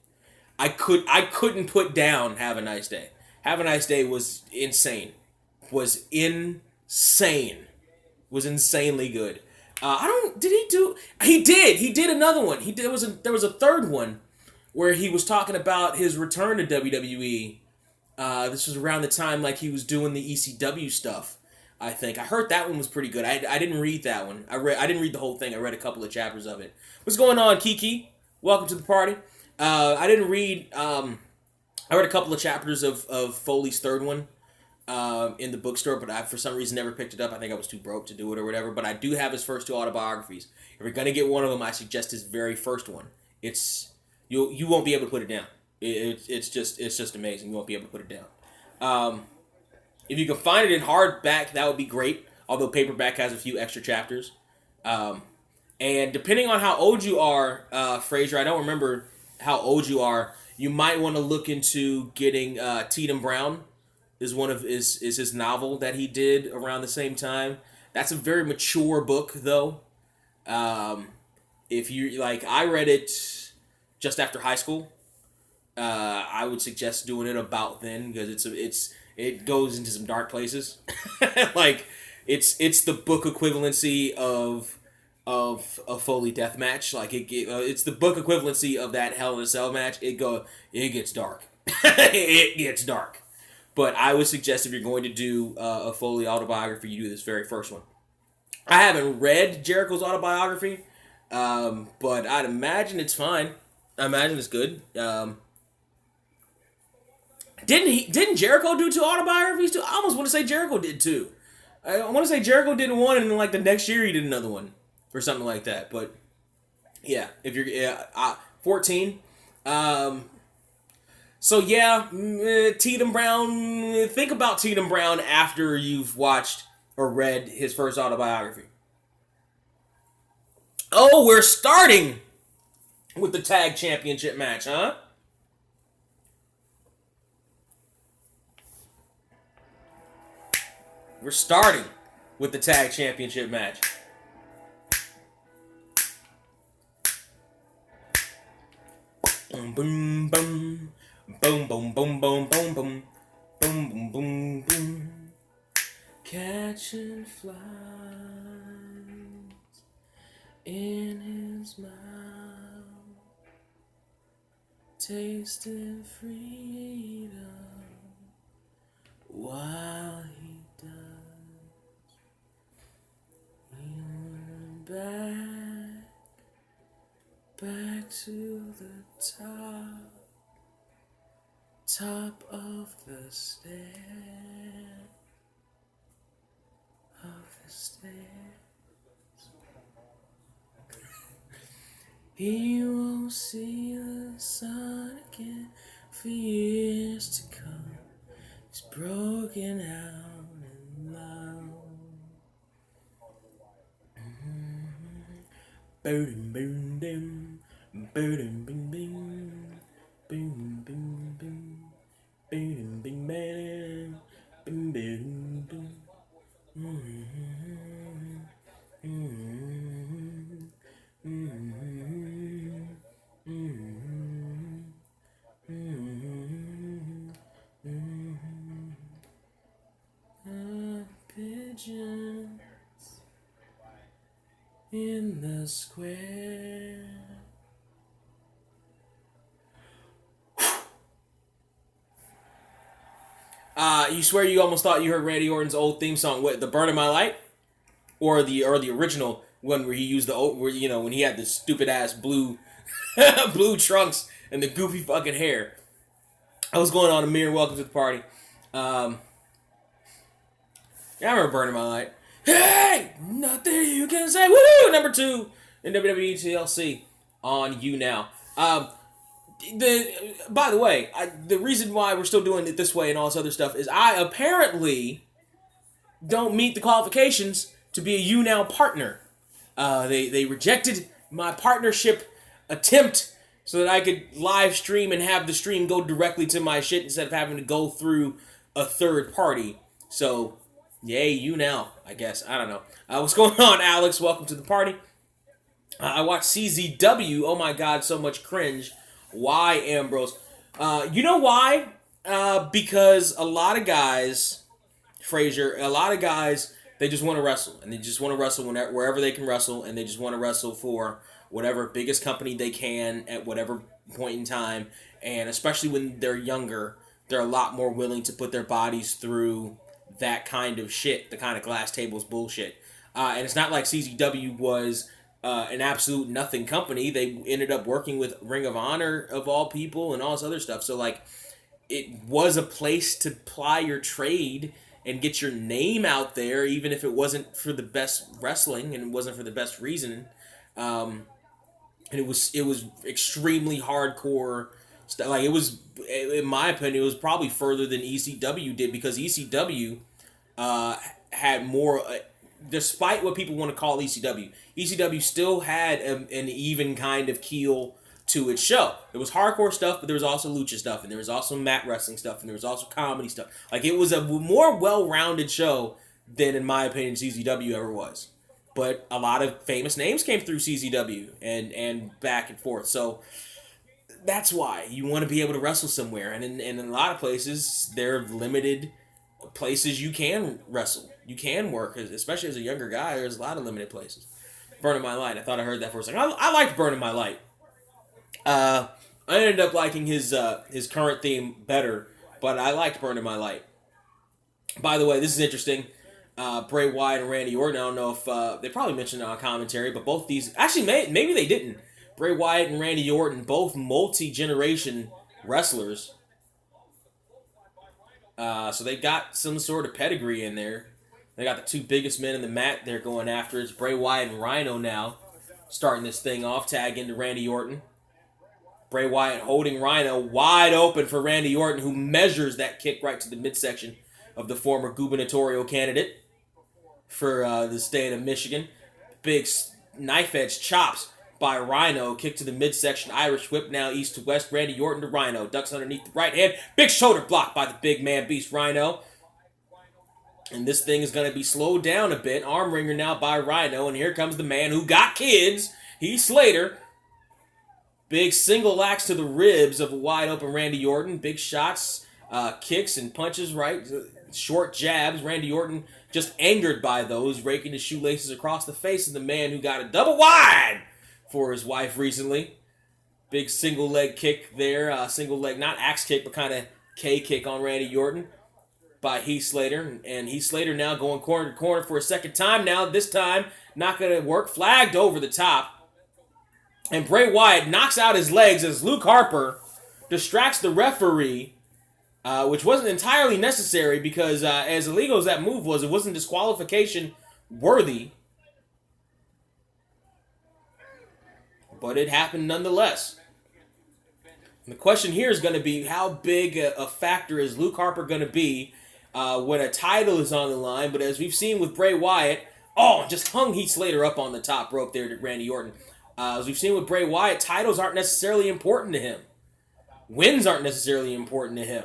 I couldn't put down Have a Nice Day. Have a Nice Day was insane. Was insane. Was insanely good. He did another one. There was a third one where he was talking about his return to WWE. This was around the time like he was doing the ECW stuff. I think I heard that one was pretty good. I didn't read that one. I didn't read the whole thing. I read a couple of chapters of it. What's going on, Kiki? Welcome to the party. I didn't read. I read a couple of chapters of Foley's third one in the bookstore, but I for some reason never picked it up. I think I was too broke to do it or whatever. But I do have his first two autobiographies. If you're gonna get one of them, I suggest his very first one. You won't be able to put it down. It's just amazing. You won't be able to put it down. If you can find it in hardback, that would be great. Although paperback has a few extra chapters. And depending on how old you are, Fraser, I don't remember how old you are. You might want to look into getting Tatum Brown is his novel that he did around the same time. That's a very mature book, though. If you like, I read it just after high school. I would suggest doing it about then because it goes into some dark places. Like it's the book equivalency of a Foley death match. Like it's the book equivalency of that Hell in a Cell match. It gets dark. It gets dark. But I would suggest if you're going to do a Foley autobiography, you do this very first one. I haven't read Jericho's autobiography, but I'd imagine it's fine. I imagine it's good. Didn't Jericho do two autobiographies too? I almost want to say Jericho did two. I want to say Jericho did one, and then like the next year he did another one or something like that. But yeah, if you're 14. So yeah, Tatum Brown. Think about Tatum Brown after you've watched or read his first autobiography. Oh, we're starting with the tag championship match, huh? We're starting with the tag championship match. Boom, boom, boom. Boom, boom, boom, boom, boom, boom. Boom, boom, boom, boom. Catching flies in his mouth. Tasting freedom while he does. He went back to the top of the stairs, He won't see the sun again for years to come. He's broken out in love. Boom, boom, boom, boom, boom, boom, boom, boom, boom, boom, boom, boom, boom, boom, boom. Pigeons in the square. You swear you almost thought you heard Randy Orton's old theme song, what, the Burn of My Light? Or the original one where he used when he had the stupid ass blue blue trunks and the goofy fucking hair. I was going on Amir, welcome to the party. Yeah, I remember Burning My Light. Hey! Nothing you can say. Woo! Number 2 in WWE TLC on you now. By the way, the reason why we're still doing it this way and all this other stuff is I apparently don't meet the qualifications to be a you now partner. They rejected my partnership attempt so that I could live stream and have the stream go directly to my shit instead of having to go through a third party. So, yay, you now, I guess. I don't know. What's going on, Alex? Welcome to the party. I watched CZW. Oh my god, so much cringe. Why, Ambrose? You know why? Because a lot of guys, Frazier, they just want to wrestle. And they just want to wrestle wherever they can wrestle. And they just want to wrestle for whatever biggest company they can at whatever point in time. And especially when they're younger, they're a lot more willing to put their bodies through that kind of shit, the kind of glass tables bullshit. And it's not like CZW was an absolute nothing company. They ended up working with Ring of Honor, of all people, and all this other stuff. So, like, it was a place to ply your trade and get your name out there, even if it wasn't for the best wrestling and it wasn't for the best reason. And it was extremely hardcore stuff. Like, it was, in my opinion, it was probably further than ECW did, because ECW had more, despite what people want to call ECW, ECW still had an even kind of keel to its show. There was hardcore stuff, but there was also lucha stuff, and there was also mat wrestling stuff, and there was also comedy stuff. Like, it was a more well-rounded show than, in my opinion, CZW ever was. But a lot of famous names came through CZW and back and forth. So that's why you want to be able to wrestle somewhere. And in a lot of places, there are limited places you can wrestle. You can work, especially as a younger guy. There's a lot of limited places. Burning My Light. I thought I heard that for a second. I liked Burning My Light. I ended up liking his current theme better, but I liked Burning My Light. By the way, this is interesting. Bray Wyatt and Randy Orton. I don't know if they probably mentioned it on commentary, but both these actually maybe they didn't. Bray Wyatt and Randy Orton, both multi-generation wrestlers. So they got some sort of pedigree in there. They got the two biggest men in the mat they're going after. It's Bray Wyatt and Rhino now, starting this thing off, tag into Randy Orton. Bray Wyatt holding Rhino wide open for Randy Orton, who measures that kick right to the midsection of the former gubernatorial candidate for the state of Michigan. Big knife-edge chops by Rhino. Kick to the midsection. Irish whip now east to west. Randy Orton to Rhino. Ducks underneath the right hand. Big shoulder block by the big man beast Rhino. And this thing is going to be slowed down a bit. Arm wringer now by Rhino. And here comes the man who got kids. Heath Slater. Big single axe to the ribs of a wide open Randy Orton. Big shots, kicks and punches, right? Short jabs. Randy Orton just angered by those, raking his shoelaces across the face of the man who got a double wide for his wife recently. Big single leg kick there. Single leg, not axe kick, but kind of K kick on Randy Orton by Heath Slater. And Heath Slater now going corner to corner for a second time now. This time, not going to work. Flagged over the top. And Bray Wyatt knocks out his legs as Luke Harper distracts the referee, which wasn't entirely necessary because as illegal as that move was, it wasn't disqualification worthy. But it happened nonetheless. And the question here is going to be, how big a factor is Luke Harper going to be when a title is on the line? But as we've seen with Bray Wyatt, just hung Heath Slater up on the top rope there to Randy Orton. As we've seen with Bray Wyatt, titles aren't necessarily important to him. Wins aren't necessarily important to him.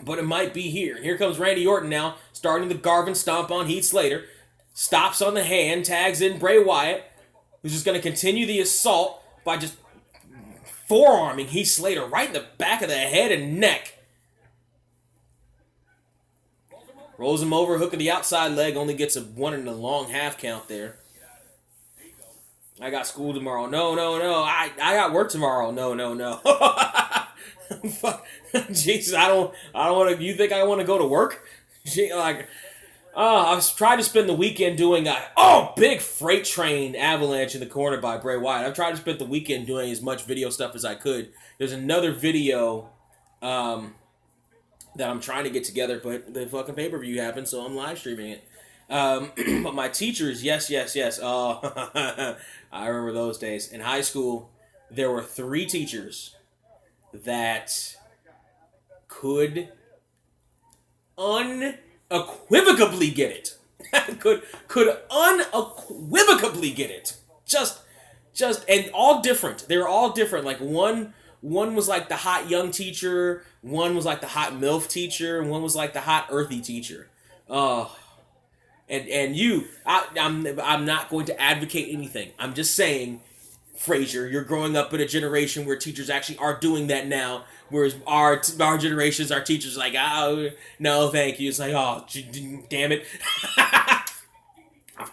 But it might be here. Here comes Randy Orton now, starting the Garvin Stomp on Heath Slater. Stops on the hand, tags in Bray Wyatt, who's just going to continue the assault by just forearming Heath Slater right in the back of the head and neck. Rolls him over, hook of the outside leg, only gets a 1 and a long half count there. I got school tomorrow. No. I got work tomorrow. No. Fuck. Jesus, I don't want to. You think I want to go to work? I was trying to spend the weekend doing big freight train avalanche in the corner by Bray Wyatt. I've tried to spend the weekend doing as much video stuff as I could. There's another video that I'm trying to get together, but the fucking pay-per-view happened, so I'm live streaming it. But my teachers, yes. Oh, I remember those days. In high school, there were 3 teachers that could unequivocally get it. could unequivocally get it. Just Just and all different. They were all different. Like one was like the hot young teacher, one was like the hot MILF teacher, and one was like the hot earthy teacher. Oh, and I'm not going to advocate anything. I'm just saying, Frazier, you're growing up in a generation where teachers actually are doing that now. Whereas our generations, our teachers are like, oh no, thank you. It's like, oh damn it.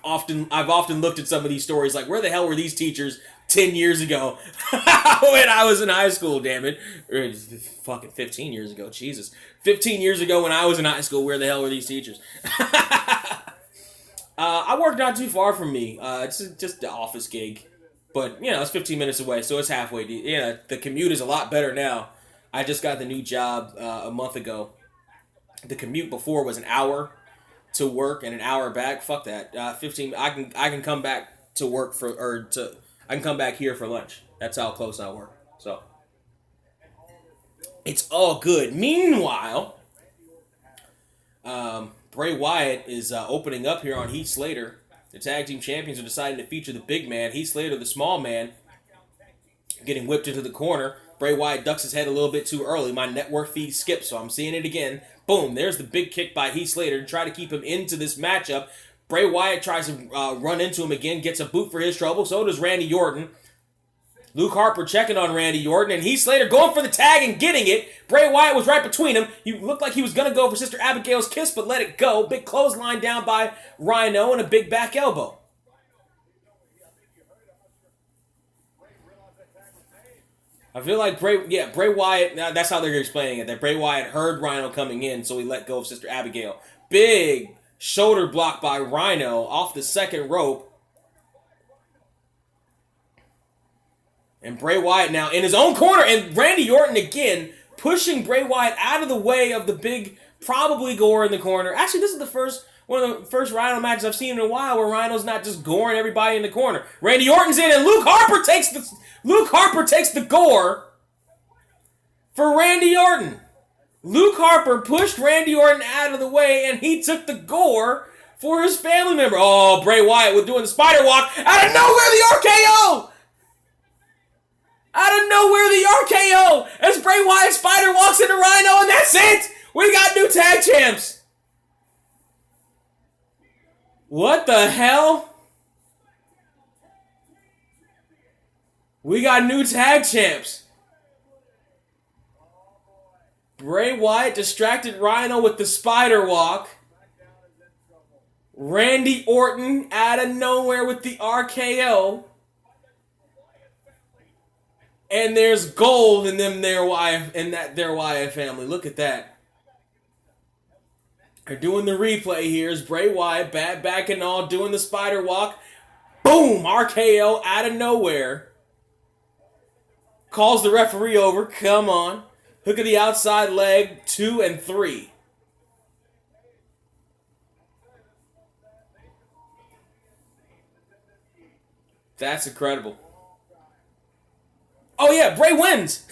I've often looked at some of these stories like, where the hell were these teachers 10 years ago when I was in high school, damn it. Or fucking 15 years ago, Jesus. 15 years ago when I was in high school, where the hell were these teachers? I work not too far from me. It's just the office gig. But, you know, it's 15 minutes away, so it's halfway. The commute is a lot better now. I just got the new job a month ago. The commute before was an hour to work and an hour back. Fuck that. 15. I can come back to work I can come back here for lunch. That's how close I work. So it's all good. Meanwhile, Bray Wyatt is opening up here on Heath Slater. The tag team champions are deciding to feature the big man, Heath Slater, the small man, getting whipped into the corner. Bray Wyatt ducks his head a little bit too early. My network feed skipped, so I'm seeing it again. Boom, there's the big kick by Heath Slater to try to keep him into this matchup. Bray Wyatt tries to run into him again, gets a boot for his trouble. So does Randy Orton. Luke Harper checking on Randy Orton, and Heath Slater going for the tag and getting it. Bray Wyatt was right between them. He looked like he was going to go for Sister Abigail's kiss, but let it go. Big clothesline down by Rhino and a big back elbow. I feel like Bray Wyatt, that's how they're explaining it, that Bray Wyatt heard Rhino coming in, so he let go of Sister Abigail. Big shoulder block by Rhino off the second rope. And Bray Wyatt now in his own corner, and Randy Orton again pushing Bray Wyatt out of the way of the big, probably gore in the corner. Actually, this is one of the first Rhino matches I've seen in a while where Rhino's not just goring everybody in the corner. Randy Orton's in, and Luke Harper takes the gore for Randy Orton. Luke Harper pushed Randy Orton out of the way, and he took the gore for his family member. Oh, Bray Wyatt was doing the spider walk out of nowhere, the RKO! Out of nowhere, the RKO as Bray Wyatt spider walks into Rhino, and that's it! We got new tag champs! What the hell? We got new tag champs. Bray Wyatt distracted Rhino with the spider walk. Randy Orton out of nowhere with the RKO. And there's gold in their Wyatt family. Look at that. They're doing the replay here. Is Bray Wyatt, bad back and all, doing the spider walk. Boom! RKO out of nowhere. Calls the referee over. Come on. Hook of the outside leg. 2 and 3. That's incredible. Oh yeah, Bray wins.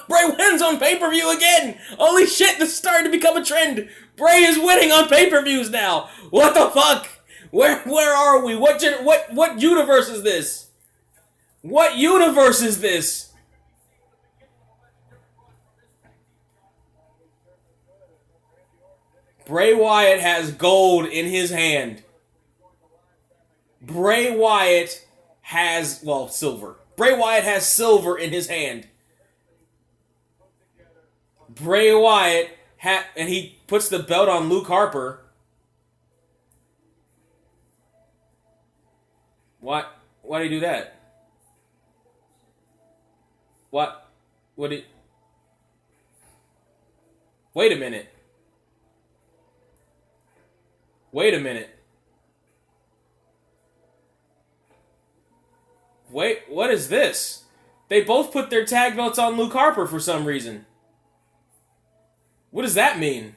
Bray wins on pay-per-view again. Holy shit, this is starting to become a trend. Bray is winning on pay-per-views now. What the fuck? Where are we? What universe is this? What universe is this? Bray Wyatt has gold in his hand. Bray Wyatt has, silver. Bray Wyatt has silver in his hand. Bray Wyatt and he puts the belt on Luke Harper. What? Why did he do that? What? What did? Wait a minute. Wait a minute. Wait, what is this? They both put their tag belts on Luke Harper for some reason. What does that mean?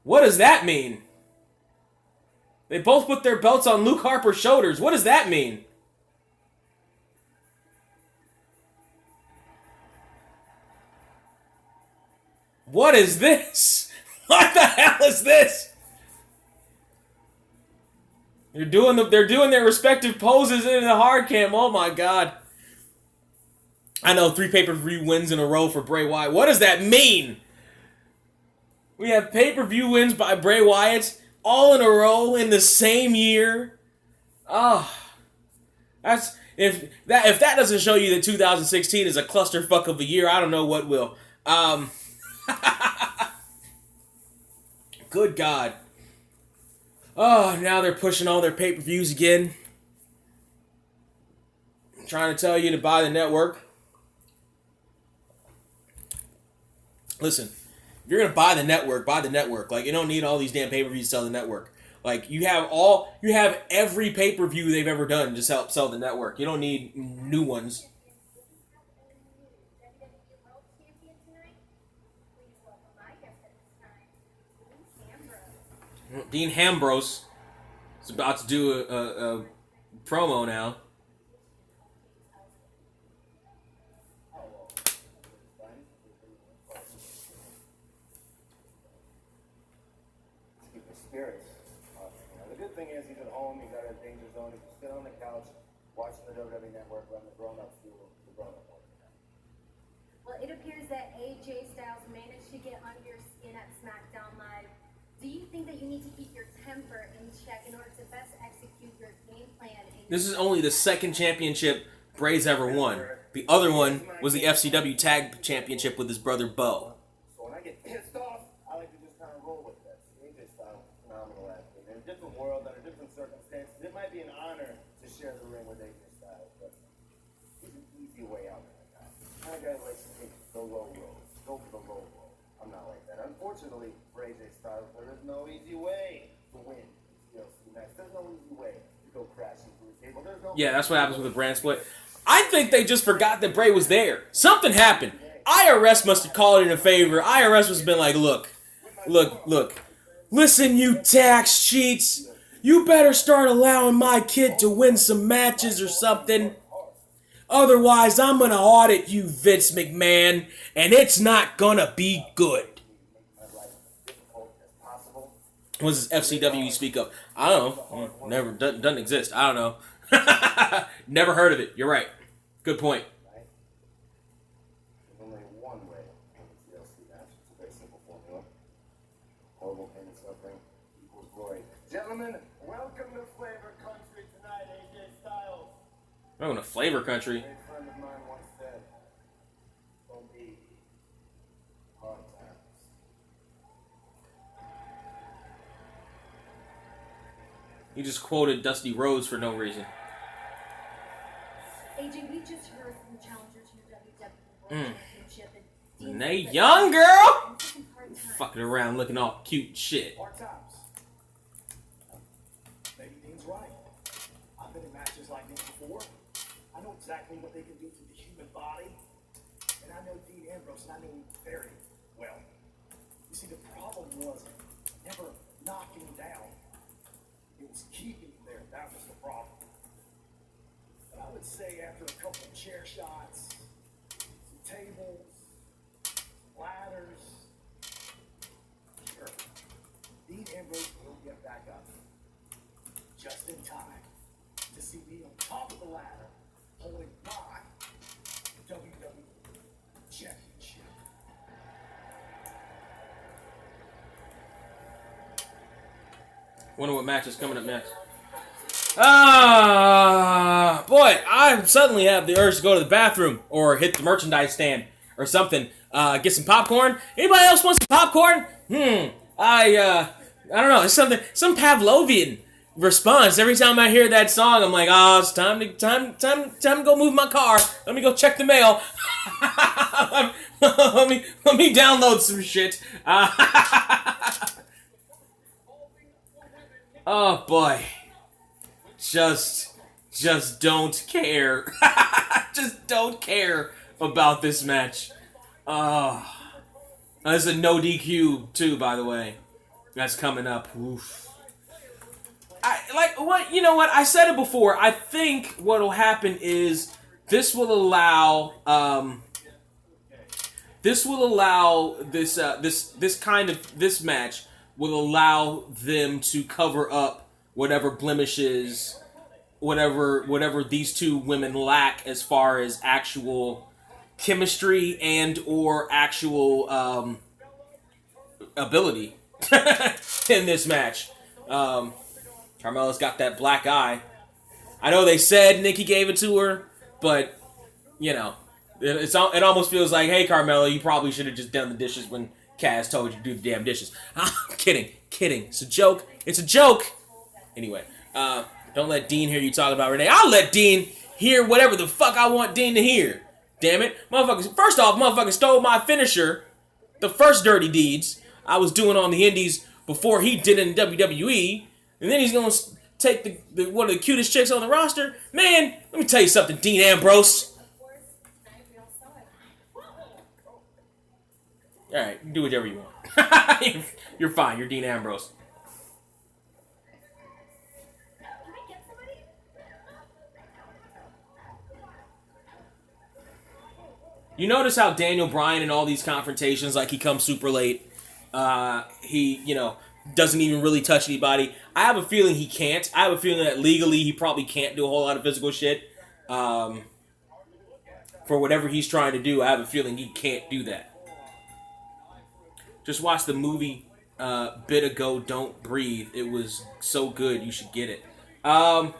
What does that mean? They both put their belts on Luke Harper's shoulders. What does that mean? What is this? What the hell is this? They're doing their respective poses in the hard cam. Oh my god. I know 3 pay-per-view wins in a row for Bray Wyatt. What does that mean? We have pay-per-view wins by Bray Wyatt all in a row in the same year. Oh, that's if that doesn't show you that 2016 is a clusterfuck of a year, I don't know what will. Good God. Oh, now they're pushing all their pay-per-views again. I'm trying to tell you to buy the network. Listen, if you're gonna buy the network, buy the network. Like, you don't need all these damn pay-per-views to sell the network. Like, you have every pay-per-view they've ever done to sell the network. You don't need new ones. Dean Ambrose is about to do a promo now. Spirits. The good thing is he's at home, he's out of the danger zone, he can sit on the couch watching the WWE Network, letting the grown-ups do the grown-up work. Well, it appears that AJ Styles managed to get under your skin at SmackDown Live. Do you think that you need to keep your temper in check in order to best execute your game plan? This is only the second championship Bray's ever won. The other one was the FCW Tag Championship with his brother Bo. So when I get pissed off, I like to just kind of roll with that. AJ Styles, phenomenal athlete. In a different world, under different circumstances, it might be an honor to share the ring with AJ Styles, but he's an easy way out there. Kind of guy who likes to take the low road, go for the low road. I'm not like that. Unfortunately, for AJ Styles, there is no easy way to win TLC match. There's no easy way to go crashing through the table. There's no Yeah, that's what happens with a brand split. I think they just forgot that Bray was there. Something happened. IRS must have called in a favor. IRS must have been like, look. Listen, you tax cheats. You better start allowing my kid to win some matches or something. Otherwise, I'm going to audit you, Vince McMahon, and it's not going to be good. What does FCW you speak of? I don't know. Never doesn't exist. I don't know. Never heard of it. You're right. Good point. There's only one way to win a TLC match. It's a very simple formula. Horrible pain and suffering equals glory. Gentlemen, welcome to Flavor Country tonight, AJ Styles. Welcome to Flavor Country. A friend of mine once said, "Don't be hard times." You just quoted Dusty Rhodes for no reason. AJ, we just heard from the challenger to your WWE World Championship. And Renee Young, girl! Fucking around looking all cute and shit. Hard times. Maybe Dean's right. I've been in matches like this before. I know exactly what they can do to the human body. And I know Dean Ambrose, and I know him very well. You see, the problem was never knocking him down. It was keeping him there. That was the problem. But I would say after a couple of chair shots, some tables, ladders, sure, Dean Ambrose will get back up just in time to see me on top of the ladder holding my WWE Championship. Wonder what match is coming up next. Boy, I suddenly have the urge to go to the bathroom or hit the merchandise stand or something. Get some popcorn. Anybody else want some popcorn? I don't know. It's something, some Pavlovian response. Every time I hear that song, I'm like, oh, it's time to go move my car. Let me go check the mail. let me download some shit. Oh boy. Just don't care. Just don't care about this match. Oh. There's a no DQ too, by the way. That's coming up. Oof. You know what? I said it before. I think what'll happen is this will allow this match will allow them to cover up whatever blemishes, whatever these two women lack as far as actual chemistry and or actual ability in this match. Carmella's got that black eye. I know they said Nikki gave it to her, but you know, it almost feels like, hey, Carmella, you probably should have just done the dishes when Kaz told you to do the damn dishes. I'm kidding. It's a joke. Anyway, don't let Dean hear you talk about Renee. I'll let Dean hear whatever the fuck I want Dean to hear. Damn it. Motherfuckers, first off, motherfucker stole my finisher, the first Dirty Deeds I was doing on the indies before he did it in WWE, and then he's going to take the one of the cutest chicks on the roster. Man, let me tell you something, Dean Ambrose. Alright, do whatever you want. You're fine, you're Dean Ambrose. You notice how Daniel Bryan in all these confrontations, like he comes super late. He, doesn't even really touch anybody. I have a feeling he can't. I have a feeling that legally he probably can't do a whole lot of physical shit. For whatever he's trying to do, I have a feeling he can't do that. Just watch the movie bit ago, Don't Breathe. It was so good, you should get it. Don't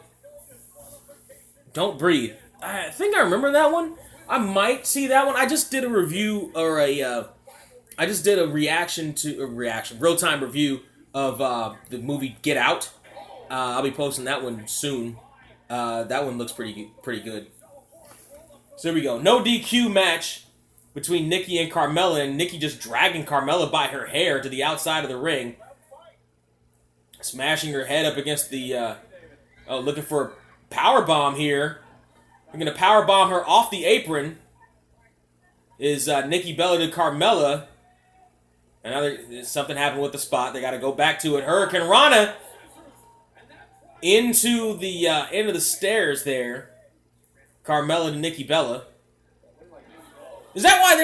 Breathe. I think I remember that one. I might see that one. I just did a review or I just did a real-time review of the movie Get Out. I'll be posting that one soon. That one looks pretty good. So here we go. No DQ match between Nikki and Carmella, and Nikki just dragging Carmella by her hair to the outside of the ring. Smashing her head up against the, looking for a powerbomb here. We're going to powerbomb her off the apron. Is Nikki Bella to Carmella. Something happened with the spot. They got to go back to it. Hurricane Rana into the stairs there. Carmella to Nikki Bella. Is that why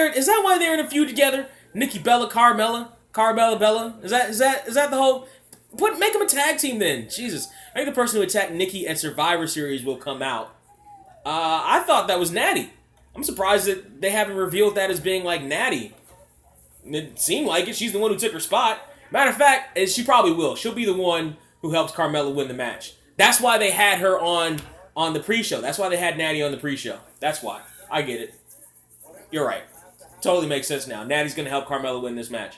they're in a feud together? Nikki Bella, Carmella Bella. Is that the whole? Make them a tag team then. Jesus, I think the person who attacked Nikki at Survivor Series will come out. I thought that was Natty. I'm surprised that they haven't revealed that as being like Natty. It seemed like it. She's the one who took her spot. Matter of fact, she probably will. She'll be the one who helps Carmella win the match. That's why they had her on the pre-show. That's why they had Natty on the pre-show. That's why. I get it. You're right. Totally makes sense now. Natty's going to help Carmella win this match.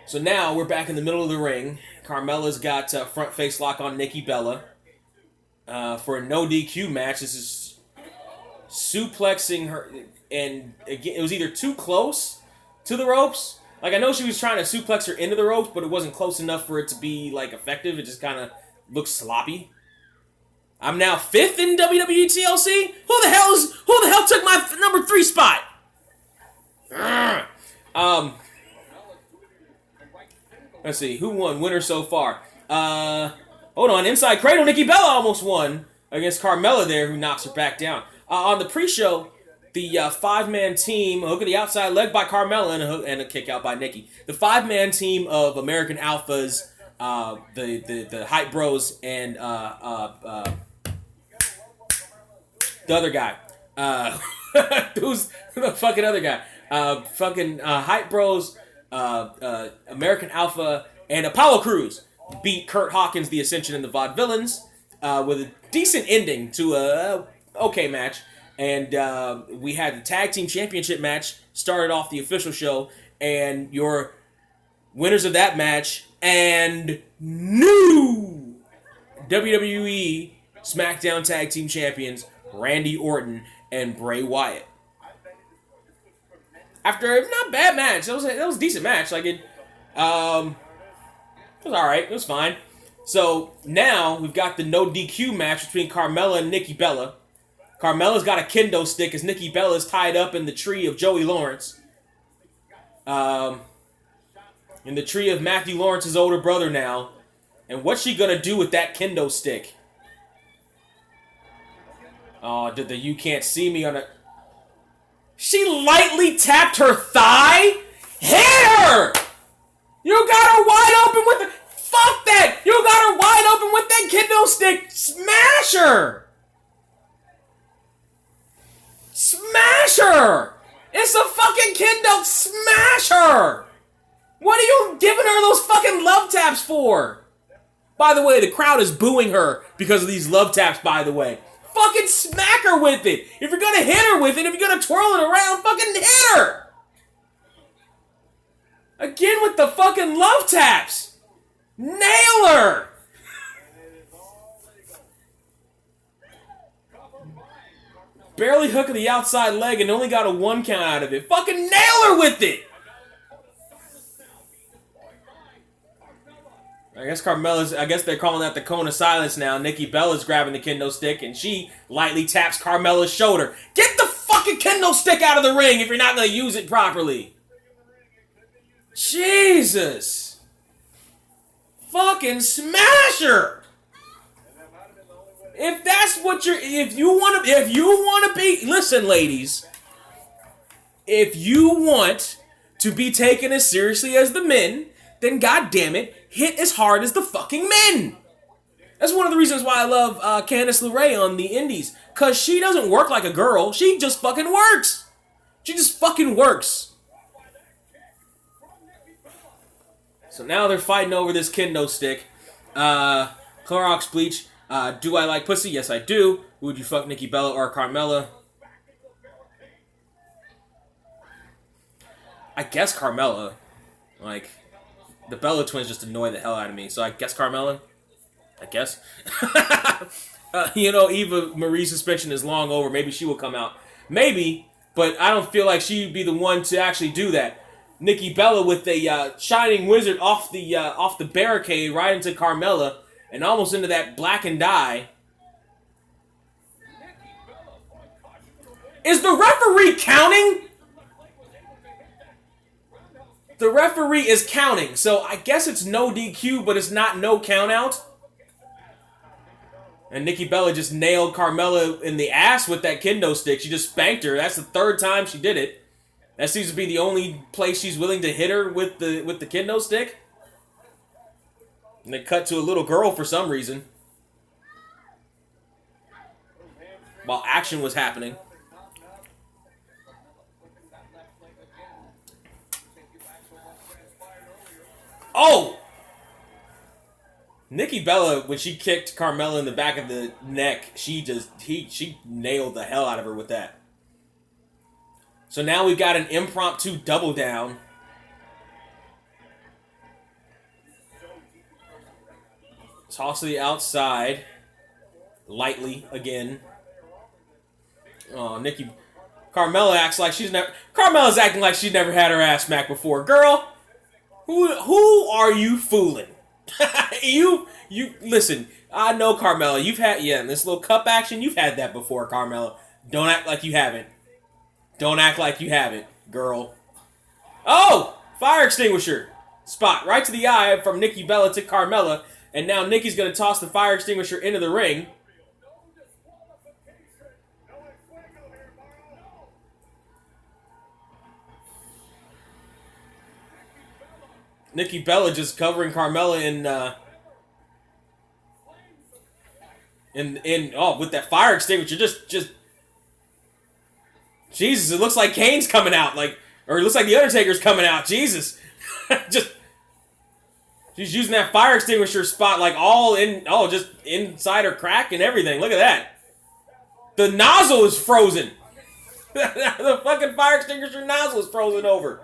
So now we're back in the middle of the ring. Carmella's got front face lock on Nikki Bella. For a no DQ match. This is suplexing her, and again, it was either too close to the ropes. Like, I know she was trying to suplex her into the ropes, but it wasn't close enough for it to be like effective. It just kind of looks sloppy. I'm now 5th in WWE TLC. Who the hell took my number 3 spot? Let's see who won. Winner so far. Hold on, inside cradle. Nikki Bella almost won against Carmella there, who knocks her back down. On the pre-show, the 5-man team, a hook of the outside leg by Carmella and a kick out by Nikki. The 5-man team of American Alphas, the Hype Bros, and the other guy. Who's the fucking other guy? Hype Bros, American Alpha, and Apollo Crews beat Kurt Hawkins, the Ascension, and the Vaudevillains with a decent ending to a okay match. And we had the Tag Team Championship match started off the official show, and your winners of that match and new WWE SmackDown Tag Team Champions Randy Orton and Bray Wyatt. After a not bad match, that was a decent match. Like it was alright. It was fine. So now we've got the no DQ match between Carmella and Nikki Bella. Carmella's got a kendo stick as Nikki Bella's tied up in the tree of Joey Lawrence. In the tree of Matthew Lawrence's older brother now. And what's she gonna do with that kendo stick? Oh, did the you can't see me on a... She lightly tapped her thigh? Hit her! You got her wide open with the... Fuck that! You got her wide open with that kendo stick. Smash her! Smash her! It's a fucking kendo. Smash her! What are you giving her those fucking love taps for? By the way, the crowd is booing her because of these love taps, by the way. Fucking smack her with it. If you're gonna hit her with it, if you're gonna twirl it around, fucking hit her. Again with the fucking love taps. Nail her. Barely hooking the outside leg and only got a 1 count out of it. Fucking nail her with it. I guess they're calling that the cone of silence now. Nikki Bella's grabbing the kendo stick and she lightly taps Carmella's shoulder. Get the fucking kendo stick out of the ring if you're not going to use it properly. Jesus. Fucking smash her. If that's what if you want to be, listen ladies, if you want to be taken as seriously as the men, then goddamn it, hit as hard as the fucking men. That's one of the reasons why I love Candice LeRae on the indies. Because she doesn't work like a girl. She just fucking works. She just fucking works. So now they're fighting over this kendo stick. Clorox Bleach. Do I like pussy? Yes, I do. Would you fuck Nikki Bella or Carmella? I guess Carmella. Like... The Bella twins just annoy the hell out of me, so I guess Carmella. I guess. Eva Marie's suspension is long over. Maybe she will come out. Maybe, but I don't feel like she'd be the one to actually do that. Nikki Bella with a shining wizard off the barricade right into Carmella and almost into that blackened eye. Is the referee counting? The referee is counting, so I guess it's no DQ, but it's not no count out. And Nikki Bella just nailed Carmella in the ass with that kendo stick. She just spanked her. That's the 3rd time she did it. That seems to be the only place she's willing to hit her with the kendo stick. And they cut to a little girl for some reason. While action was happening. Oh! Nikki Bella, when she kicked Carmella in the back of the neck, she nailed the hell out of her with that. So now we've got an impromptu double down. Toss to the outside. Lightly again. Oh, Carmella acts like Carmella's acting like she's never had her ass smacked before. Girl! Who are you fooling? you listen, I know Carmella. You've had this little cup action, you've had that before, Carmella. Don't act like you haven't. Don't act like you haven't, girl. Oh! Fire extinguisher. Spot right to the eye from Nikki Bella to Carmella, and now Nikki's gonna toss the fire extinguisher into the ring. Nikki Bella just covering Carmella with that fire extinguisher. Just Jesus, it looks like Kane's coming out, or it looks like the Undertaker's coming out. Jesus, she's using that fire extinguisher spot just inside her crack and everything. Look at that. The nozzle is frozen. The fucking fire extinguisher nozzle is frozen over.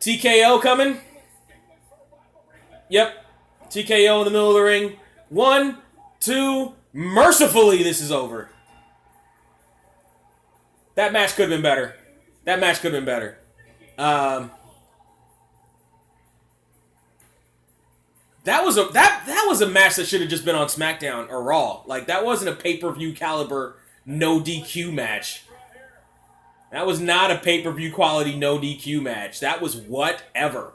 TKO coming. Yep. TKO in the middle of the ring. 1, 2. Mercifully, this is over. That match could have been better. That was a match that should have just been on SmackDown or Raw. Like, that wasn't a pay-per-view caliber no DQ match. That was not a pay-per-view quality no DQ match. That was whatever.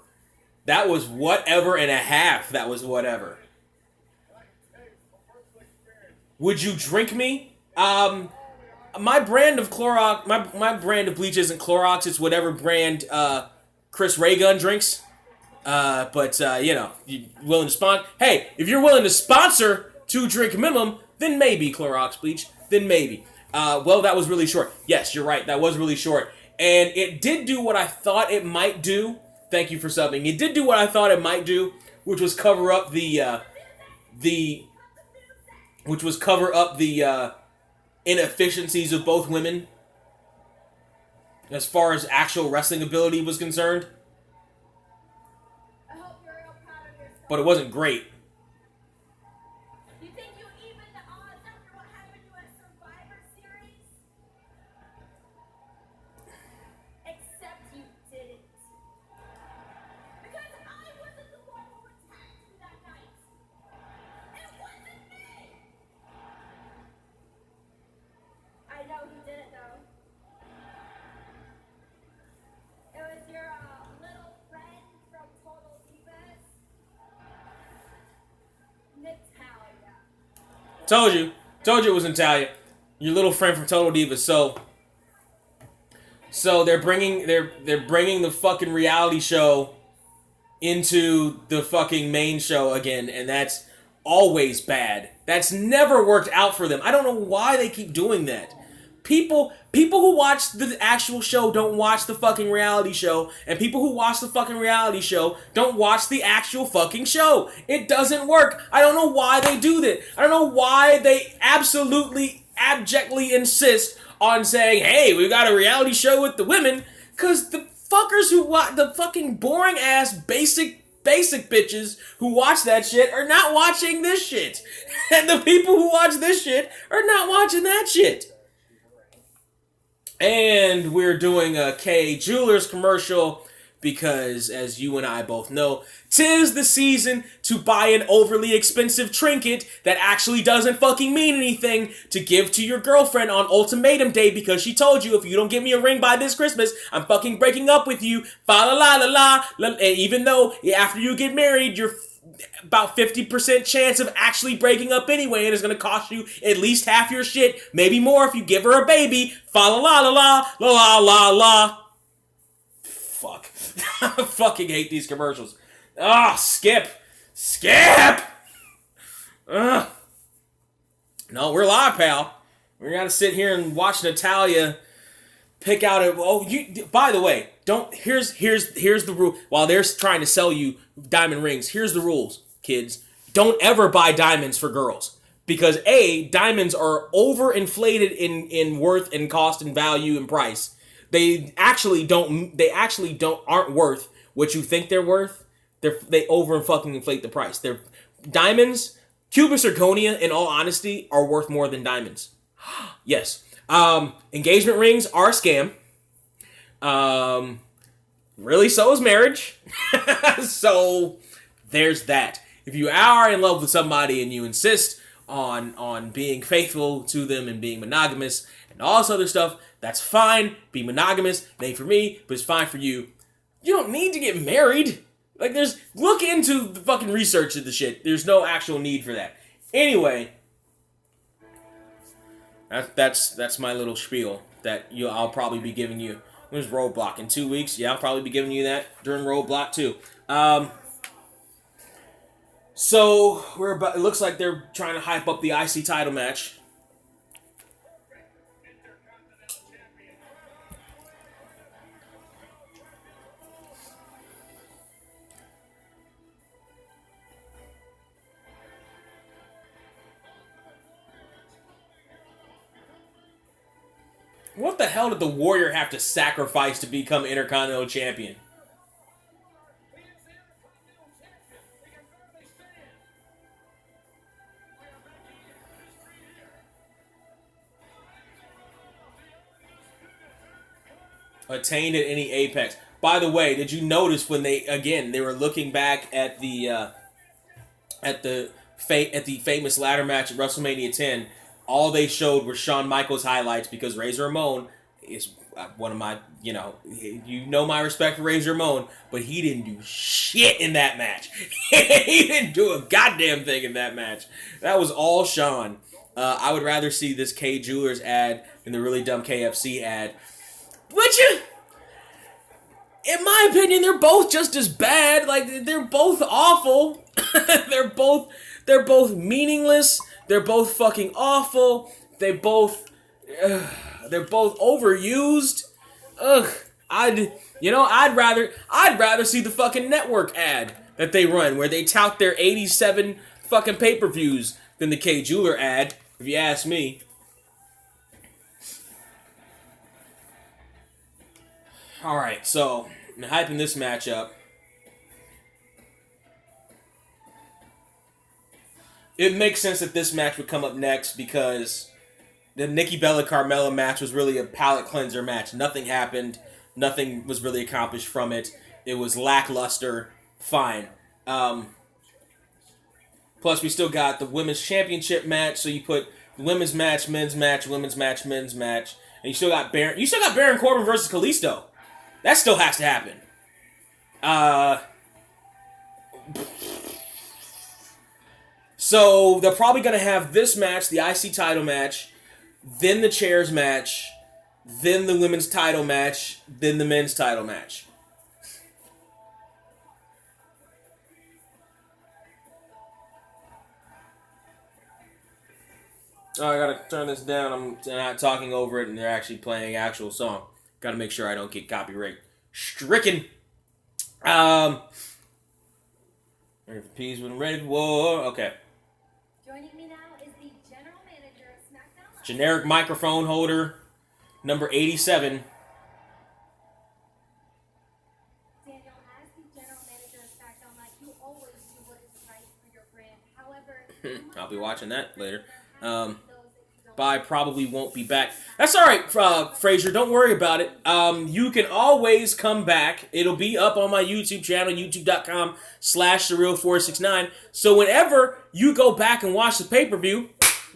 That was whatever and a half. That was whatever. Would you drink me? My brand of Clorox, my brand of bleach isn't Clorox. It's whatever brand Chris Ray Gun drinks. You know, you willing to sponsor? Hey, if you're willing to sponsor 2 drink minimum, then maybe Clorox bleach. Then maybe. Well, that was really short. Yes, you're right. That was really short, and it did do what I thought it might do. Thank you for subbing. It did do what I thought it might do, which was cover up the inefficiencies of both women as far as actual wrestling ability was concerned. I hope you're real proud of yourself. But it wasn't great. You think you even the odds after what happened to us Survivor Series? Except you didn't. Because I wasn't the one who attacked you that night. It wasn't me. I know who did it though. It was your little friend from Total Divas, Natalia. Told you it was Natalia. Your little friend from Total Divas. So they're bringing the fucking reality show into the fucking main show again, and that's always bad. That's never worked out for them. I don't know why they keep doing that. People who watch the actual show don't watch the fucking reality show, and people who watch the fucking reality show don't watch the actual fucking show. It doesn't work. I don't know why they do that. I don't know why they absolutely, abjectly insist on saying, hey, we got a reality show with the women, because the fuckers who watch, the fucking boring ass basic bitches who watch that shit are not watching this shit. And the people who watch this shit are not watching that shit. And we're doing a K Jewelers commercial because, as you and I both know, 'tis the season to buy an overly expensive trinket that actually doesn't fucking mean anything to give to your girlfriend on ultimatum day because she told you, if you don't give me a ring by this Christmas, I'm fucking breaking up with you. Fa la la la la. And even though after you get married, you're about 50% chance of actually breaking up anyway, and it's gonna cost you at least half your shit, maybe more if you give her a baby. Fa la la la la la la la la. Fuck. I fucking hate these commercials. Skip. No, we're live, pal. We're gonna sit here and watch Natalia pick out a. Oh, you. By the way, don't. Here's the rule. While they're trying to sell you diamond rings, here's the rules, kids. Don't ever buy diamonds for girls because diamonds are overinflated in worth and cost and value and price. They actually aren't worth what you think they're worth. They over fucking inflate the price. They're diamonds. Cubic zirconia, in all honesty, are worth more than diamonds. Yes. Engagement rings are a scam. Really, so is marriage. So there's that. If you are in love with somebody and you insist on being faithful to them and being monogamous and all this other stuff, that's fine. Be monogamous. It ain't for me, but it's fine for you. You don't need to get married. Like, look into the fucking research of the shit. There's no actual need for that. Anyway, that's my little spiel that I'll probably be giving you. When's Roadblock? In 2 weeks? Yeah, I'll probably be giving you that during Roadblock too. So it looks like they're trying to hype up the IC title match. What the hell did the Warrior have to sacrifice to become Intercontinental Champion? Attained at any Apex. By the way, did you notice when they were looking back at the famous ladder match at WrestleMania 10? All they showed were Shawn Michaels highlights because Razor Ramon is one of my, you know my respect for Razor Ramon, but he didn't do shit in that match. He didn't do a goddamn thing in that match. That was all Shawn. I would rather see this K Jewelers ad than the really dumb KFC ad. Would you? In my opinion, they're both just as bad. Like, they're both awful. they're both meaningless. They're both fucking awful. They're both overused. Ugh. I'd rather see the fucking network ad that they run where they tout their 87 fucking pay-per-views than the K Jeweler ad, if you ask me. Alright, so I'm hyping this match up. It makes sense that this match would come up next because the Nikki Bella Carmella match was really a palate cleanser match. Nothing happened. Nothing was really accomplished from it. It was lackluster. Fine. Plus, we still got the women's championship match. So you put women's match, men's match, women's match, men's match, and you still got Baron. You still got Baron Corbin versus Kalisto. That still has to happen. So they're probably going to have this match, the IC title match, then the chairs match, then the women's title match, then the men's title match. Oh, I gotta turn this down. I'm not talking over it, and they're actually playing actual song. Gotta make sure I don't get copyright stricken. Ready for peace when ready for war. Okay. Joining me now is the general manager of SmackDown Live. Generic microphone holder, number 87. Daniel, as the general manager of SmackDown Live, you always do what is right for your brand. However, I'll be watching that later. But I probably won't be back. That's alright, Frazier. Don't worry about it. You can always come back. It'll be up on my YouTube channel, youtube.com/TheReal469. So whenever you go back and watch the pay-per-view,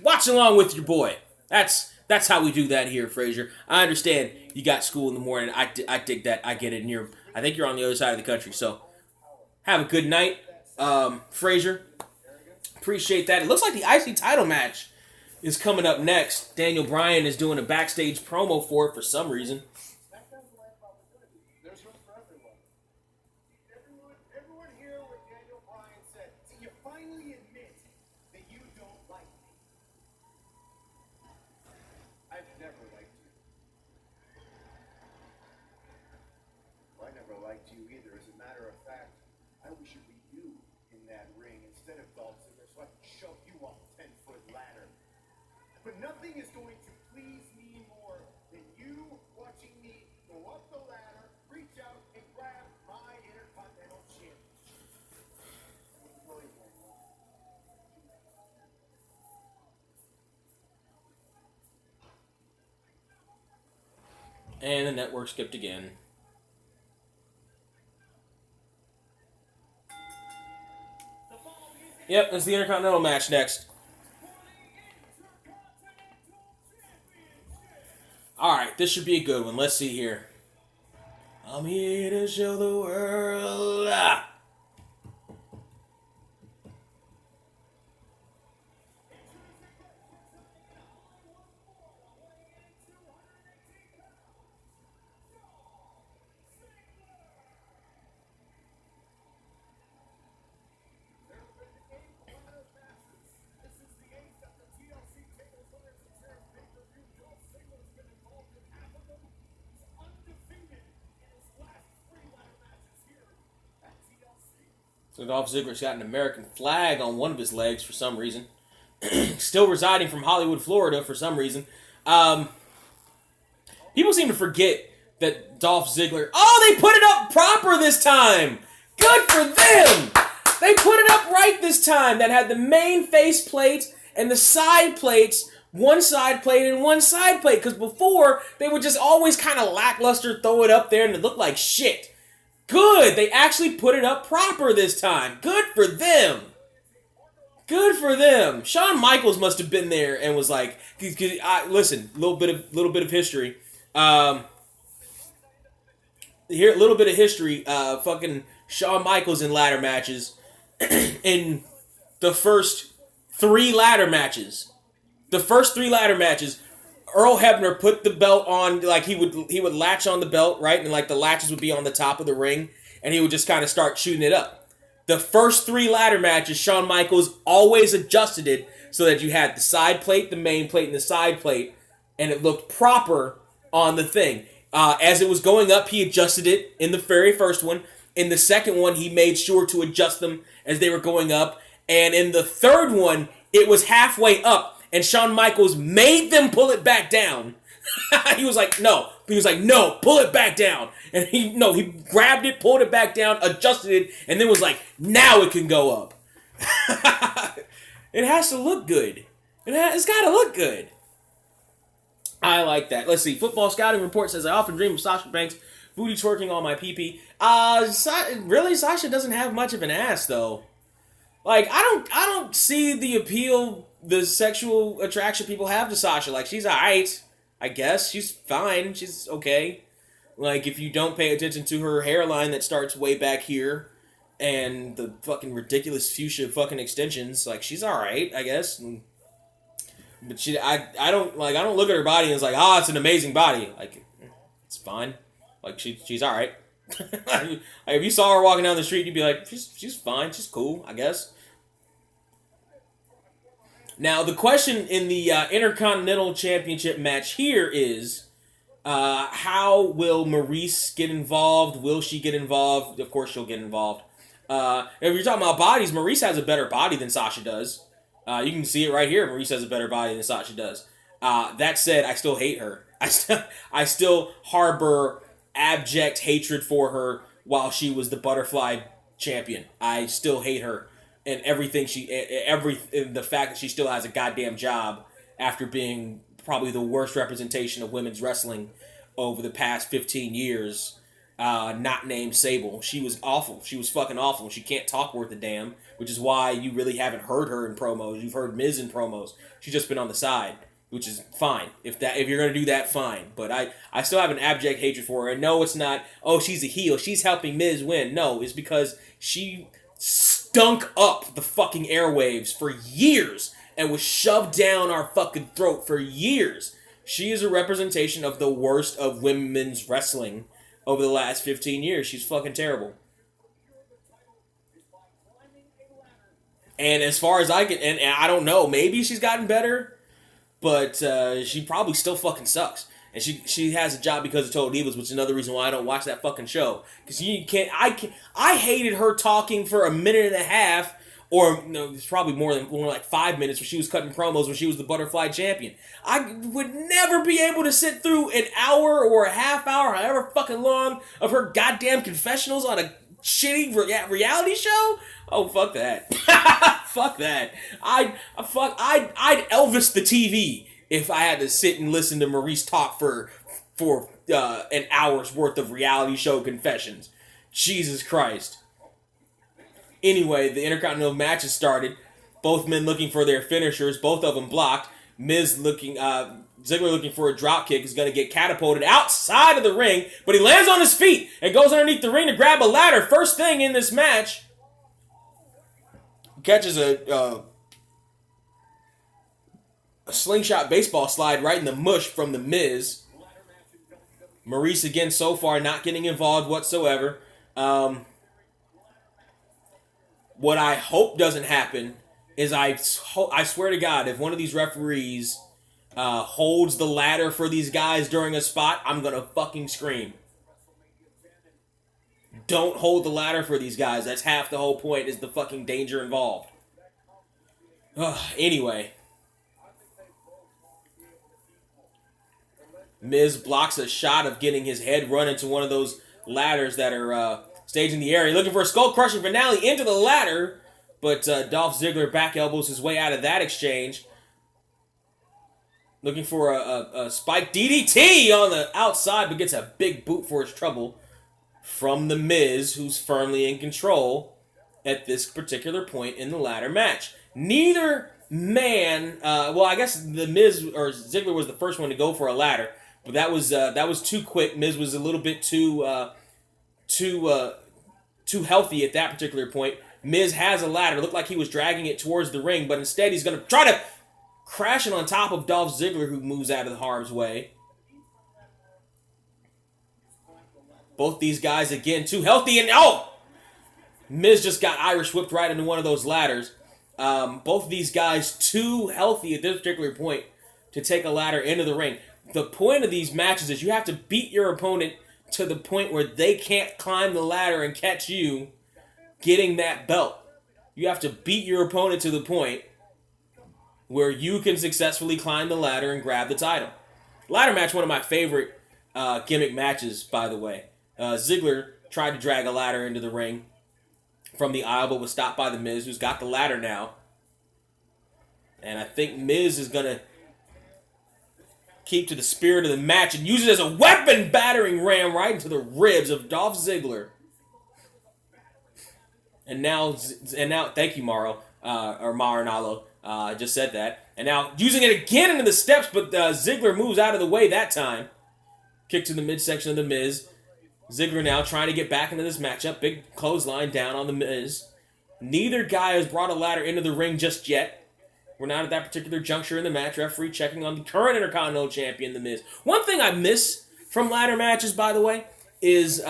watch along with your boy. That's how we do that here, Frazier. I understand you got school in the morning. I dig that. I get it. And I think you're on the other side of the country. So have a good night, Frazier. Appreciate that. It looks like the IC title match is coming up next. Daniel Bryan is doing a backstage promo for it for some reason. SmackDown's a life opportunity. There's room for everyone. Everyone here what Daniel Bryan said. So you finally admit that you don't like me. I've never liked you. Well, I never liked you either. As a matter of fact, I wish it were you in that ring instead of Dolph Ziggler so I could shove you off a 10-foot ladder. But nothing is going to please me more than you watching me go up the ladder, reach out, and grab my Intercontinental Championship. And the network skipped again. Yep, that's the Intercontinental match next. Alright, this should be a good one. Let's see here. I'm here to show the world. This is the 8th of the TLC Takeovers and Chairs pay-per-view. Dolph Ziggler's been involved in half of them. He's undefeated in his last 3 ladder matches here at TLC. So Dolph Ziggler's got an American flag on one of his legs for some reason. Still residing from Hollywood, Florida for some reason. People seem to forget that Dolph Ziggler... Oh, they put it up proper this time! Good for them! They put it up right this time. That had the main face plate and the side plates. One side plate and one side plate. Because before, they would just always kind of lackluster throw it up there and it looked like shit. Good! They actually put it up proper this time. Good for them! Good for them. Shawn Michaels must have been there and was like, listen, little bit of history. Here, a little bit of history. Fucking Shawn Michaels in ladder matches. In the first 3 ladder matches. The first 3 ladder matches Earl Hebner put the belt on, like he would latch on the belt, right? And like the latches would be on the top of the ring, and he would just kind of start shooting it up. The first 3 ladder matches, Shawn Michaels always adjusted it so that you had the side plate, the main plate, and the side plate, and it looked proper on the thing. As it was going up, he adjusted it in the very first one. In the second one, he made sure to adjust them as they were going up. And in the third one, it was halfway up, and Shawn Michaels made them pull it back down. He was like, no. He was like, no, pull it back down. And he grabbed it, pulled it back down, adjusted it, and then was like, now it can go up. It has to look good. It's got to look good. I like that. Let's see. Football Scouting Report says, I often dream of Sasha Banks booty twerking on my pee-pee. Really, Sasha doesn't have much of an ass, though. Like, I don't see the appeal, the sexual attraction people have to Sasha. Like, she's alright, I guess. She's fine. She's okay. Like, if you don't pay attention to her hairline that starts way back here and the fucking ridiculous fuchsia fucking extensions, like, she's alright, I guess. But I don't look at her body and it's like, it's an amazing body. Like, it's fine. Like, she's alright. Like, if you saw her walking down the street, you'd be like, she's fine, she's cool, I guess. Now, the question in the Intercontinental Championship match here is, how will Maryse get involved? Will she get involved? Of course she'll get involved. If you're talking about bodies, Maryse has a better body than Sasha does. You can see it right here. Maryse has a better body than Sasha does. That said, I still hate her. I still harbor abject hatred for her while she was the Butterfly champion. I still hate her and everything the fact that she still has a goddamn job after being probably the worst representation of women's wrestling over the past 15 years, not named Sable. She was awful. She was fucking awful. She can't talk worth a damn, which is why you really haven't heard her in promos. You've heard Miz in promos. She's just been on the side, which is fine. If you're going to do that, fine. But I still have an abject hatred for her. And no, it's not, she's a heel, she's helping Miz win. No, it's because she stunk up the fucking airwaves for years and was shoved down our fucking throat for years. She is a representation of the worst of women's wrestling over the last 15 years. She's fucking terrible. And as far as I can, and I don't know, maybe she's gotten better, but she probably still fucking sucks. And she has a job because of Total Divas, which is another reason why I don't watch that fucking show. Because I hated her talking for a minute and a half, or no, it's probably more like 5 minutes when she was cutting promos when she was the Butterfly champion. I would never be able to sit through an hour or a half hour, however fucking long, of her goddamn confessionals on a shitty reality show. Oh, fuck that. Fuck that. I'd Elvis the TV if I had to sit and listen to Maryse talk for an hour's worth of reality show confessions. Jesus Christ. Anyway, the Intercontinental matches started. Both men looking for their finishers, both of them blocked. Ziggler looking for a drop kick is going to get catapulted outside of the ring, but he lands on his feet and goes underneath the ring to grab a ladder. First thing in this match, catches a slingshot baseball slide right in the mush from the Miz. Maryse again so far not getting involved whatsoever. What I hope doesn't happen is I swear to God, if one of these referees holds the ladder for these guys during a spot, I'm going to fucking scream. Don't hold the ladder for these guys. That's half the whole point, is the fucking danger involved. Anyway. Miz blocks a shot of getting his head run into one of those ladders that are staged in the area. Looking for a skull-crushing finale into the ladder, but Dolph Ziggler back elbows his way out of that exchange. Looking for a spike DDT on the outside, but gets a big boot for his trouble from the Miz, who's firmly in control at this particular point in the ladder match. Neither man, I guess the Miz or Ziggler was the first one to go for a ladder, but that was too quick. Miz was a little bit too healthy at that particular point. Miz has a ladder. It looked like he was dragging it towards the ring, but instead he's going to try to crashing on top of Dolph Ziggler, who moves out of the harm's way. Both these guys, again, too healthy, and Miz just got Irish whipped right into one of those ladders. Both of these guys too healthy at this particular point to take a ladder into the ring. The point of these matches is you have to beat your opponent to the point where they can't climb the ladder and catch you getting that belt. You have to beat your opponent to the point where you can successfully climb the ladder and grab the title. Ladder match, one of my favorite gimmick matches, by the way. Ziggler tried to drag a ladder into the ring from the aisle, but was stopped by The Miz, who's got the ladder now. And I think Miz is going to keep to the spirit of the match and use it as a weapon, battering ram right into the ribs of Dolph Ziggler. And now, thank you, Mauro, or Marinallo. I just said that. And now using it again into the steps, but Ziggler moves out of the way that time. Kick to the midsection of The Miz. Ziggler now trying to get back into this matchup. Big clothesline down on The Miz. Neither guy has brought a ladder into the ring just yet. We're not at that particular juncture in the match. Referee checking on the current Intercontinental Champion, The Miz. One thing I miss from ladder matches, by the way, is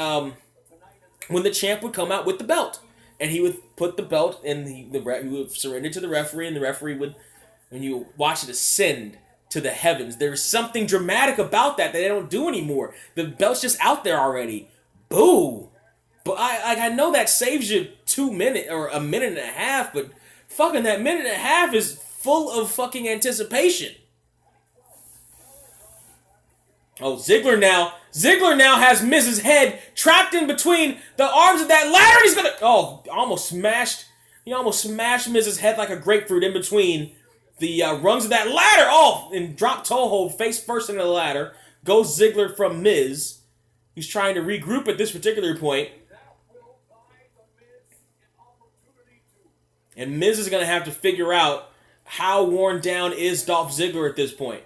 when the champ would come out with the belt. And he would put the belt and he would surrender to the referee, and the referee would, and you watch it ascend to the heavens. There's something dramatic about that they don't do anymore. The belt's just out there already. Boo! But I know that saves you 2 minutes or a minute and a half, but fucking that minute and a half is full of fucking anticipation. Oh, Ziggler now has Miz's head trapped in between the arms of that ladder. He's gonna, he almost smashed Miz's head like a grapefruit in between the rungs of that ladder. And drop toe hold face first into the ladder. Goes Ziggler from Miz. He's trying to regroup at this particular point. And Miz is going to have to figure out how worn down is Dolph Ziggler at this point.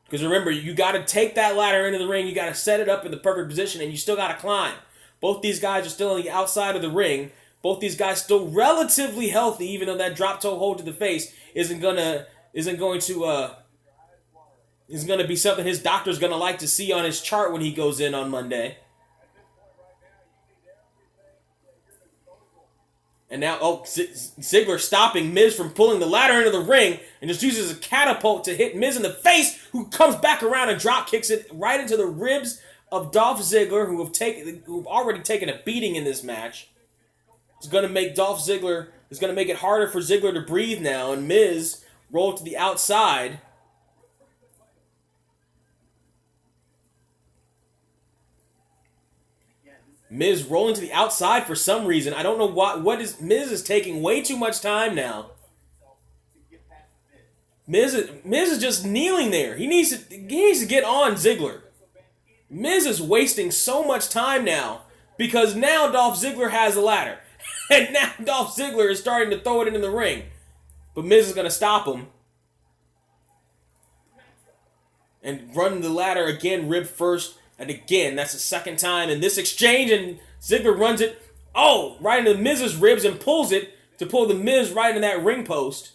Because remember, you got to take that ladder into the ring, you got to set it up in the perfect position, and you still got to climb. Both these guys are still on the outside of the ring. Both these guys still relatively healthy, even though that drop toe hold to the face isn't going to be something his doctor's going to like to see on his chart when he goes in on Monday. And now, Ziggler stopping Miz from pulling the ladder into the ring and just uses a catapult to hit Miz in the face, who comes back around and drop kicks it right into the ribs of Dolph Ziggler, who've already taken a beating in this match. It's going to make it harder for Ziggler to breathe now, and Miz rolled to the outside. Miz rolling to the outside for some reason. I don't know Miz is taking way too much time now. Miz is just kneeling there. He needs to get on Ziggler. Miz is wasting so much time now because now Dolph Ziggler has the ladder. And now Dolph Ziggler is starting to throw it into the ring. But Miz is going to stop him. And run the ladder again, rib first. And again, that's the second time in this exchange, and Ziggler runs it, right into Miz's ribs and pulls it to pull the Miz right into that ring post.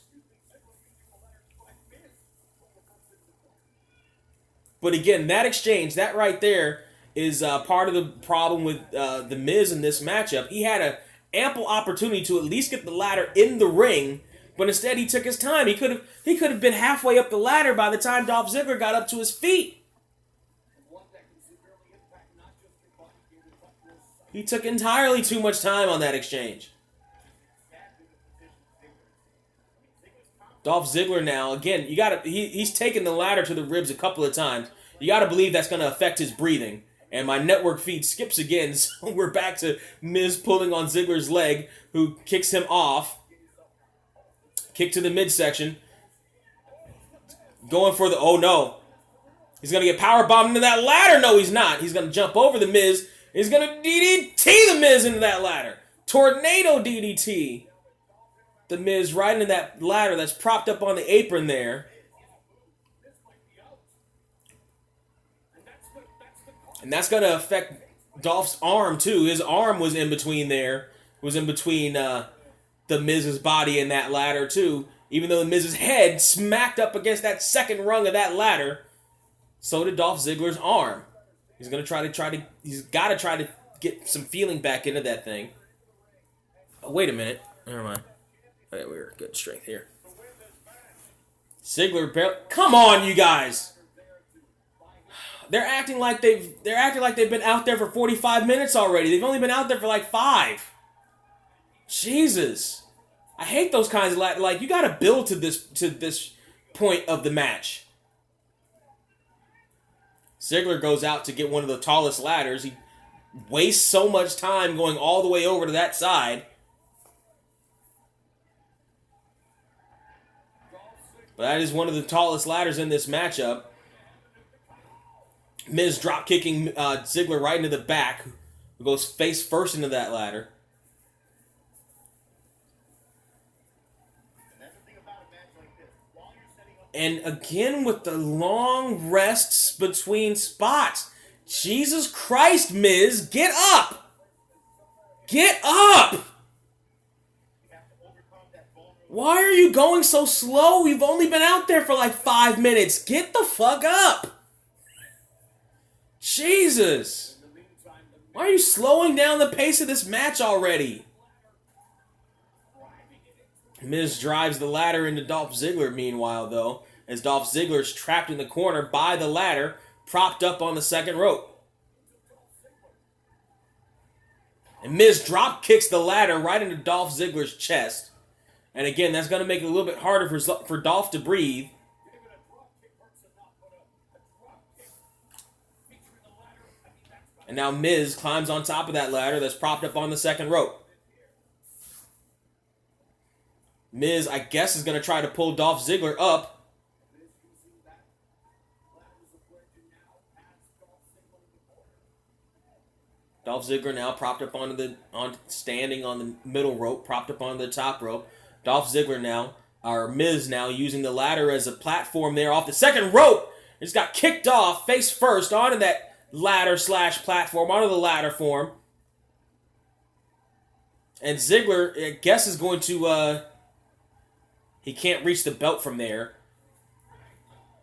But again, that exchange, that right there, is part of the problem with the Miz in this matchup. He had an ample opportunity to at least get the ladder in the ring, but instead he took his time. He could have been halfway up the ladder by the time Dolph Ziggler got up to his feet. He took entirely too much time on that exchange. Dolph Ziggler now, again, he's taken the ladder to the ribs a couple of times. You got to believe that's going to affect his breathing. And my network feed skips again, so we're back to Miz pulling on Ziggler's leg, who kicks him off. Kick to the midsection. Going for the, he's going to get powerbombed into that ladder. No, he's not. He's going to jump over the Miz. He's going to DDT the Miz into that ladder. Tornado DDT. The Miz right into that ladder that's propped up on the apron there. And that's going to affect Dolph's arm too. His arm was in between there. Was in between the Miz's body and that ladder too. Even though the Miz's head smacked up against that second rung of that ladder, so did Dolph Ziggler's arm. He's got to try to get some feeling back into that thing. Oh, wait a minute. Never mind. Okay, we were good strength here. Ziggler barely... Come on, you guys! They're acting like they've been out there for 45 minutes already. They've only been out there for like 5. Jesus. I hate those kinds of like you got to build to this point of the match. Ziggler goes out to get one of the tallest ladders. He wastes so much time going all the way over to that side. But that is one of the tallest ladders in this matchup. Miz drop kicking Ziggler right into the back, who goes face first into that ladder. And again with the long rests between spots. Jesus Christ, Miz, get up! Get up! Why are you going so slow? You've only been out there for like 5 minutes. Get the fuck up! Jesus! Why are you slowing down the pace of this match already? Miz drives the ladder into Dolph Ziggler, meanwhile, though, as Dolph Ziggler's trapped in the corner by the ladder, propped up on the second rope. And Miz drop kicks the ladder right into Dolph Ziggler's chest. And again, that's going to make it a little bit harder for Dolph to breathe. And now Miz climbs on top of that ladder that's propped up on the second rope. Miz, I guess, is going to try to pull Dolph Ziggler up. Dolph Ziggler now propped up standing on the middle rope, propped up on the top rope. Dolph Ziggler now, or Miz now, using the ladder as a platform there off the second rope. Just got kicked off face first onto that ladder / platform, onto the ladder form. And Ziggler, I guess, is going to, he can't reach the belt from there.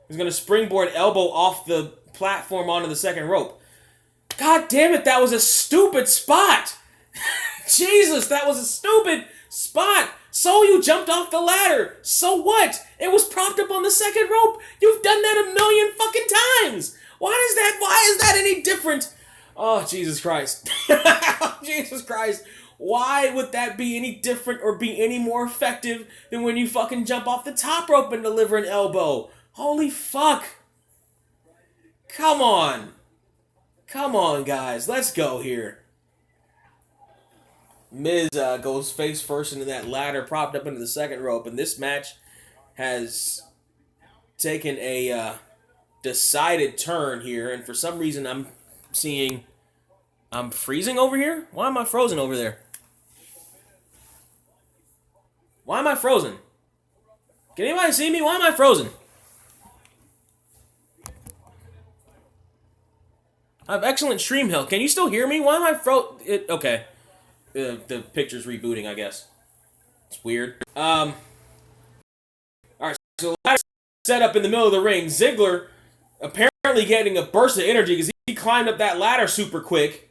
He's going to springboard elbow off the platform onto the second rope. God damn it, that was a stupid spot! Jesus, that was a stupid spot! So you jumped off the ladder! So what? It was propped up on the second rope! You've done that a million fucking times! Why is that any different? Oh, Jesus Christ. Jesus Christ. Why would that be any different or be any more effective than when you fucking jump off the top rope and deliver an elbow? Holy fuck. Come on. Come on, guys. Let's go here. Miz goes face first into that ladder, propped up into the second rope, and this match has taken a decided turn here, and for some reason I'm freezing over here? Why am I frozen over there? Why am I frozen? Can anybody see me? Why am I frozen? I have excellent stream health. Can you still hear me? Why am I okay. The picture's rebooting, I guess. It's weird. Alright, so the ladder set up in the middle of the ring. Ziggler apparently getting a burst of energy because he climbed up that ladder super quick.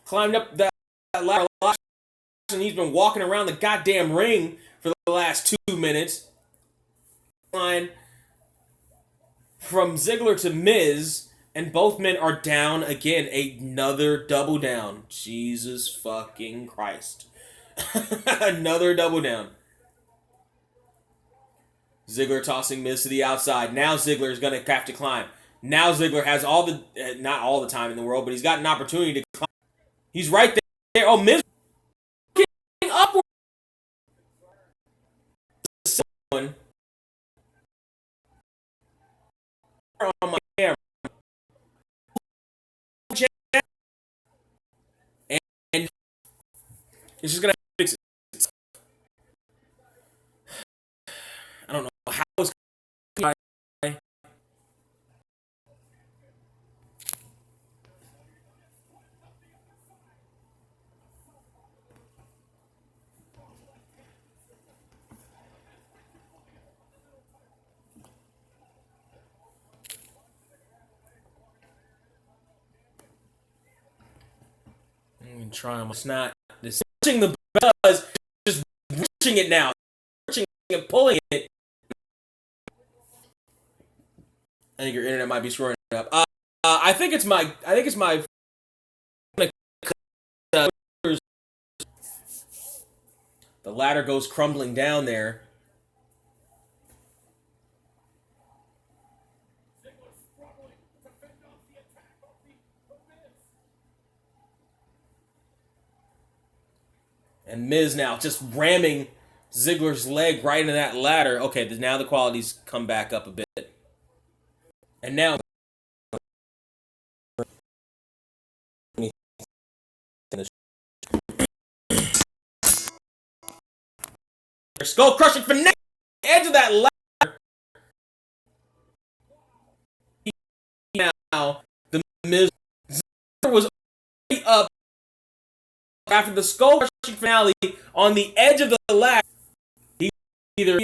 Climbed up that ladder and he's been walking around the goddamn ring for the last 2 minutes. Line from Ziggler to Miz, and both men are down again. Another double down. Jesus fucking Christ. Another double down. Ziggler tossing Miz to the outside. Now Ziggler is going to have to climb. Now Ziggler has not all the time in the world, but he's got an opportunity to climb. He's right there. Oh, Miz getting upward. On my camera. And it's just going to fix it. I don't know how it's going to try them. It's not. This pushing the bell is just reaching it now. Reaching and pulling it. I think your internet might be screwing up. I think it's my. The ladder goes crumbling down there. And Miz now just ramming Ziggler's leg right into that ladder. Okay, now the quality's come back up a bit. And now skull crushing for the edge of that ladder. Now the Miz was up after the skull crushing finale on the edge of the ladder. He either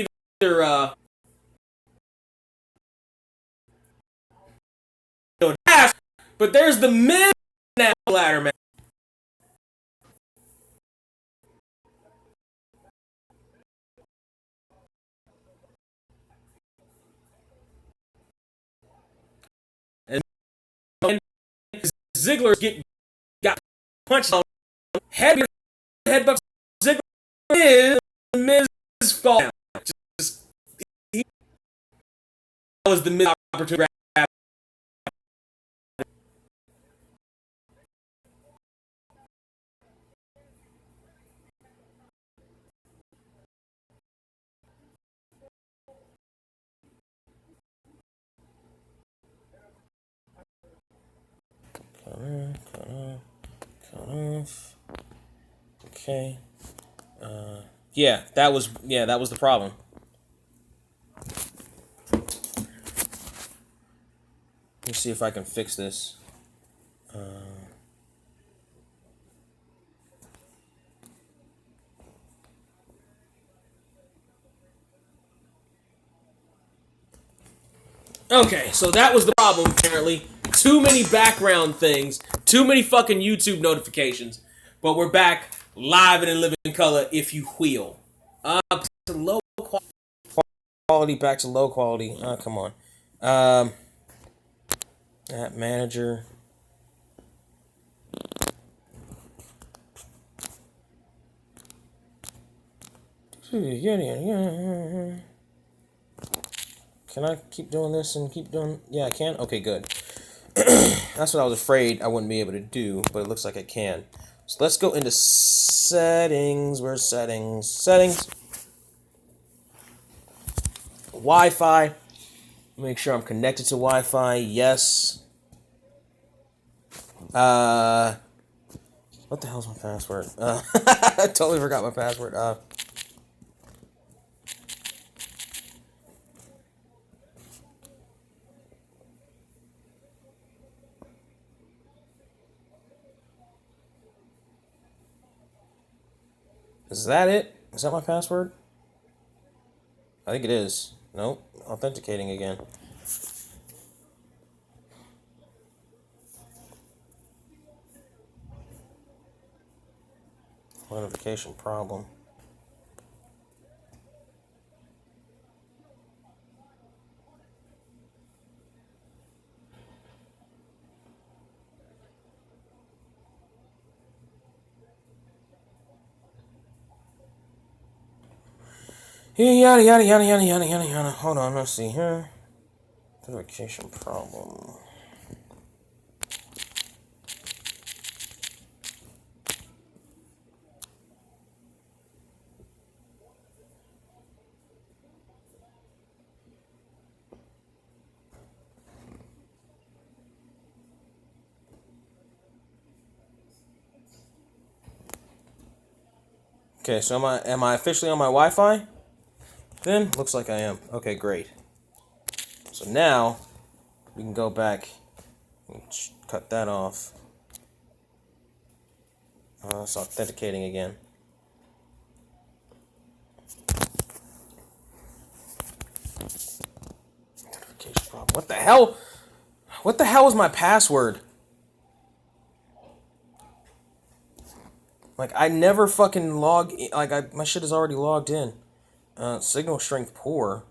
but there's the Miz now ladder, man. And Ziggler got punched on headbutt Ziggler is the Miz fall down. That was the Miz opportunity. Cut off. Okay. Yeah, that was the problem. Let me see if I can fix this. Okay, so that was the problem, apparently. Too many background things. Too many fucking YouTube notifications. But we're back live and in living color, if you will. To low quality, back to low quality. Oh, come on. That manager. Can I keep doing this and keep doing... Yeah, I can? Okay, good. That's what I was afraid I wouldn't be able to do, but it looks like I can. So let's go into settings. Where's settings? Settings. Wi-Fi. Make sure I'm connected to Wi-Fi. Yes. What the hell's my password? I totally forgot my password. Is that it? Is that my password? I think it is. Nope. Authenticating again. Notification problem. Yada yada yada yada yada yada yada. Hold on, let's see here. Notification problem. Okay, so am I officially on my Wi-Fi? Then looks like I am. Okay, great. So now we can go back and cut that off. It's authenticating again. Notification problem. What the hell? What the hell is my password? Like, I never fucking log... Like, my shit is already logged in. Signal strength poor.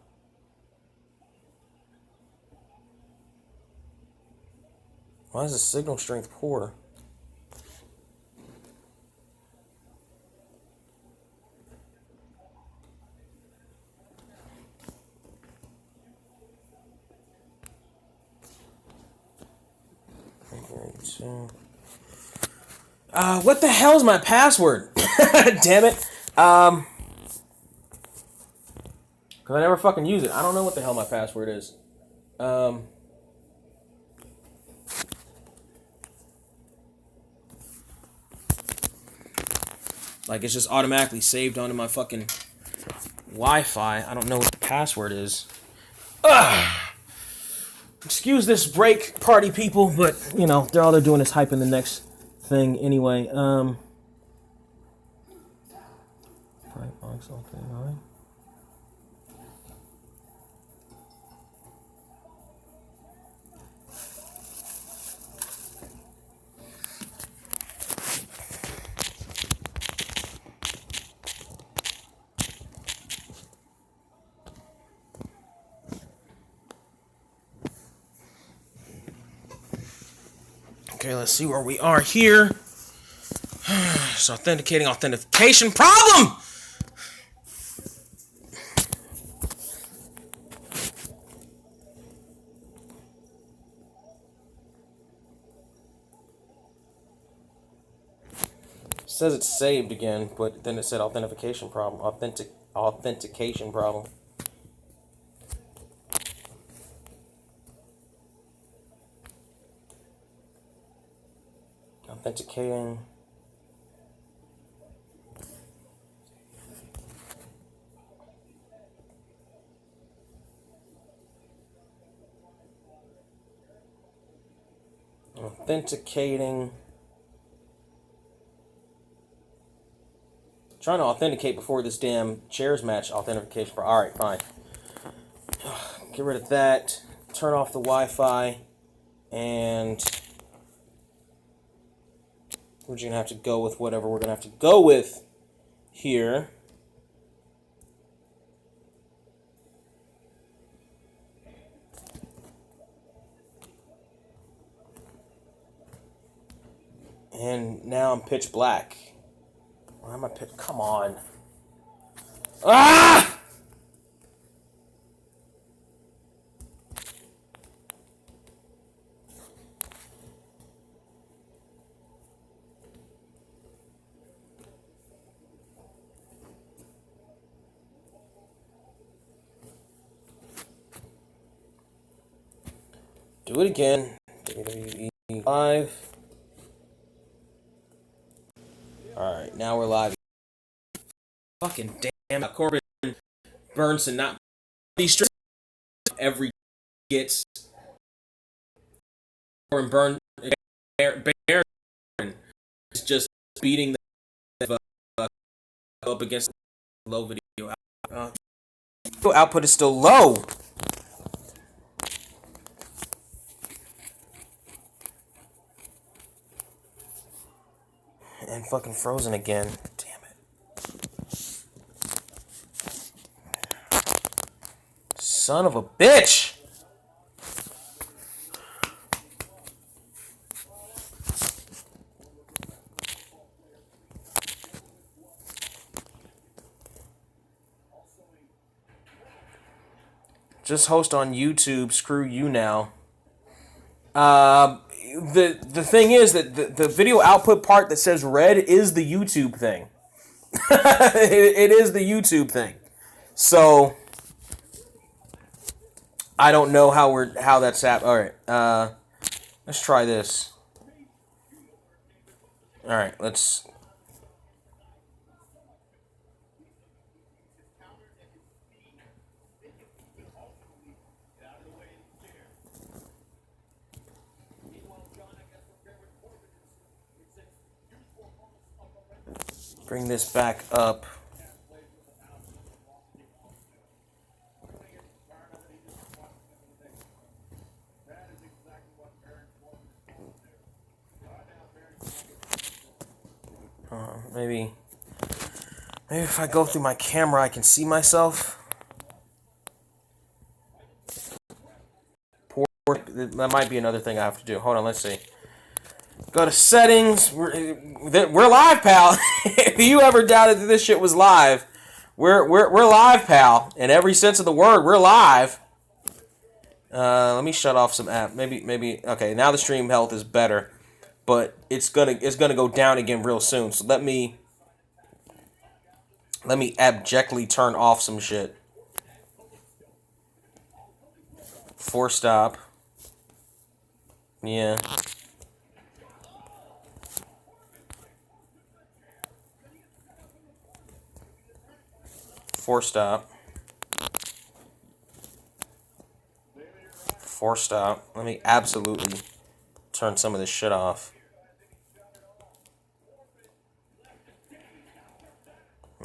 Why is the signal strength poor? What the hell's my password? Damn it. Because I never fucking use it. I don't know what the hell my password is. Like, it's just automatically saved onto my fucking Wi-Fi. I don't know what the password is. Ugh. Excuse this break, party people, but, you know, all they're doing is hyping the next thing anyway. Right box, okay, all right. Okay, let's see where we are here. It's authentication problem! It says it's saved again, but then it said authentication problem. Authentication problem. Authenticating. Authenticating. Trying to authenticate before this damn chairs match authentication. Alright, fine. Get rid of that. Turn off the Wi-Fi. And we're just going to have to go with whatever we're going to have to go with here. And now I'm pitch black. Why am I pitch? Come on. Ah! Do it again. WWE live. Alright, now we're live. Fucking damn, Corbin Burnson not these streams every gets Corbin Baron is just beating the up against low video output is still low. And fucking frozen again. Damn it. Son of a bitch! Just host on YouTube. Screw you now. The thing is that the video output part that says red is the YouTube thing. it is the YouTube thing. So I don't know how that's happened. All right, let's try this. All right, let's. Bring this back up. Maybe if I go through my camera, I can see myself. That might be another thing I have to do. Hold on, let's see. Go to settings. We're live, pal. If you ever doubted that this shit was live, we're live, pal. In every sense of the word, we're live. Let me shut off some app. Maybe. Okay, now the stream health is better, but it's gonna go down again real soon. So let me abjectly turn off some shit. Force stop. Yeah. Force stop. Force stop. Let me absolutely turn some of this shit off.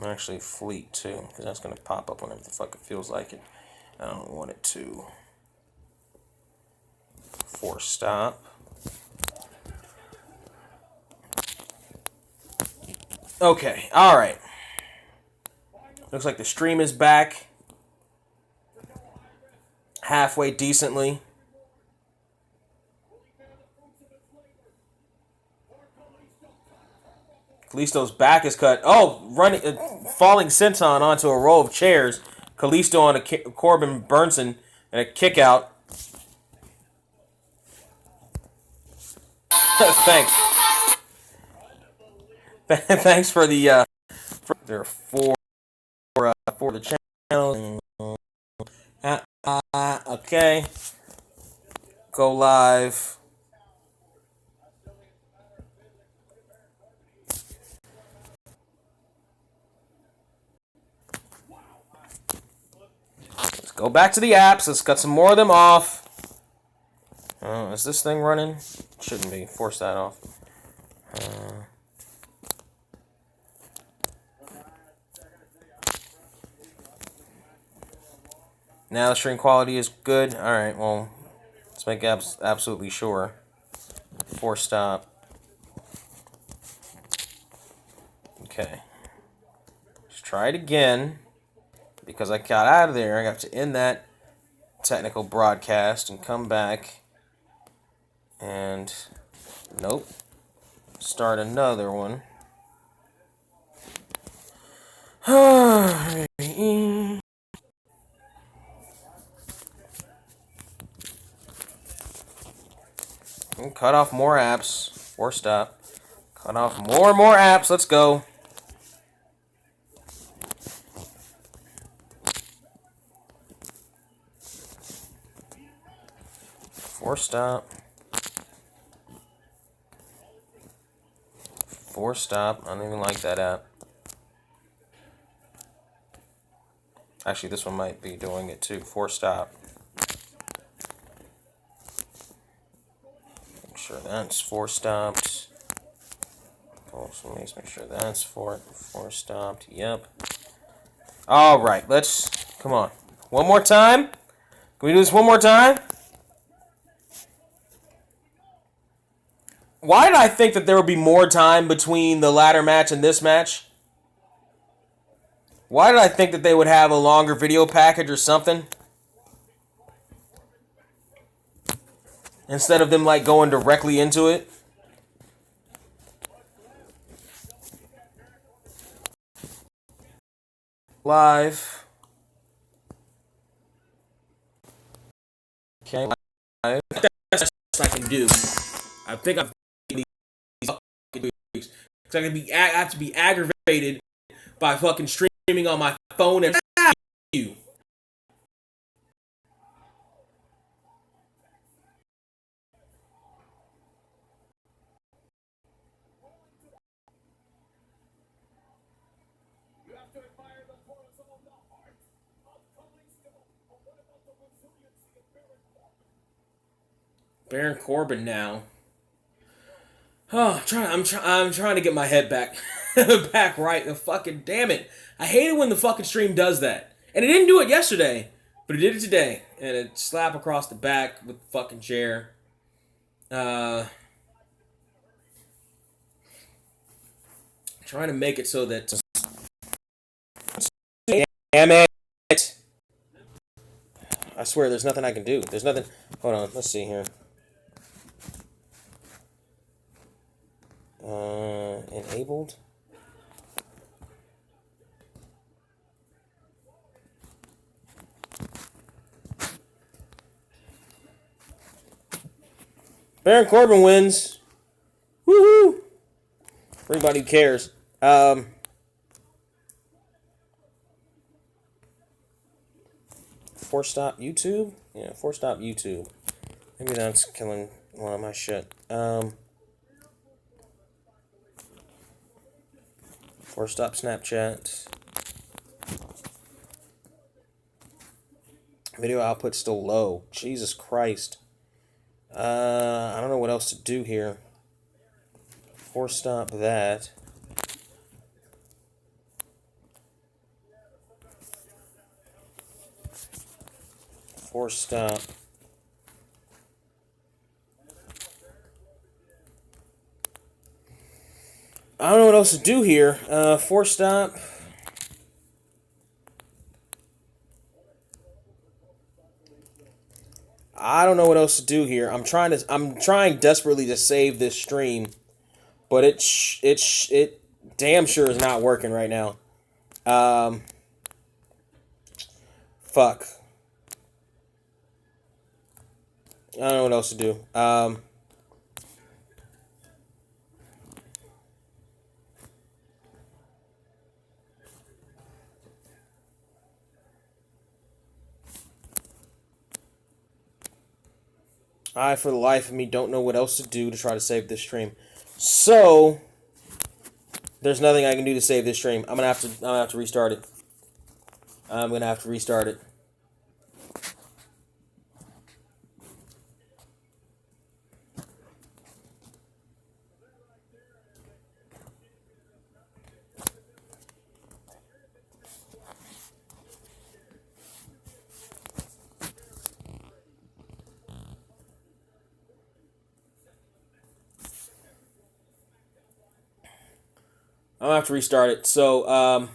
Actually, fleet too, because that's gonna pop up whenever the fuck it feels like it. I don't want it to. Force stop. Okay, alright. Looks like the stream is back. Halfway decently. Kalisto's back is cut. Oh, falling senton onto a row of chairs. Kalisto on a Corbin Burnson and a kick out. Thanks. Thanks for the for the channel. Okay. Go live. Let's go back to the apps. Let's cut some more of them off. Is this thing running? Shouldn't be. Force that off. Now the stream quality is good. Alright, well, let's make absolutely sure. Force stop. Okay. Let's try it again. Because I got out of there, I got to end that technical broadcast and come back. And, nope. Start another one. And cut off more apps. Force stop. Cut off more and more apps. Let's go. Force stop. Force stop. I don't even like that app. Actually, this one might be doing it too. Force stop. Make sure that's force stopped. Also, let's make sure that's force stopped. Yep. All right. Let's come on. One more time. Can we do this one more time? Why did I think that there would be more time between the ladder match and this match? Why did I think that they would have a longer video package or something? Instead of them like going directly into it. Live. Okay. That's the best I can do. I think I've because I have to be aggravated by fucking streaming on my phone and you. Baron Corbin now. Oh, I'm trying to get my head back back right. The fucking damn it! I hate it when the fucking stream does that. And it didn't do it yesterday, but it did it today. And it slap across the back with the fucking chair. Trying to make it so that. Damn it! I swear, there's nothing I can do. There's nothing. Hold on, let's see here. Enabled. Baron Corbin wins. Woohoo! For anybody who cares. Force stop YouTube? Yeah, force stop YouTube. Maybe that's killing one of my shit. Force stop Snapchat. Video output still low. Jesus Christ. I don't know what else to do here. Force stop that. Force stop. I don't know what else to do here. Force stop. I don't know what else to do here. I'm trying desperately to save this stream, but it damn sure is not working right now. Fuck. I don't know what else to do. I, for the life of me, don't know what else to do to try to save this stream. So, there's nothing I can do to save this stream. I'm gonna have to restart it. I'm gonna have to restart it. I'm gonna have to restart it. So, I'm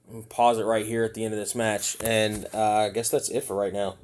gonna pause it right here at the end of this match, and I guess that's it for right now.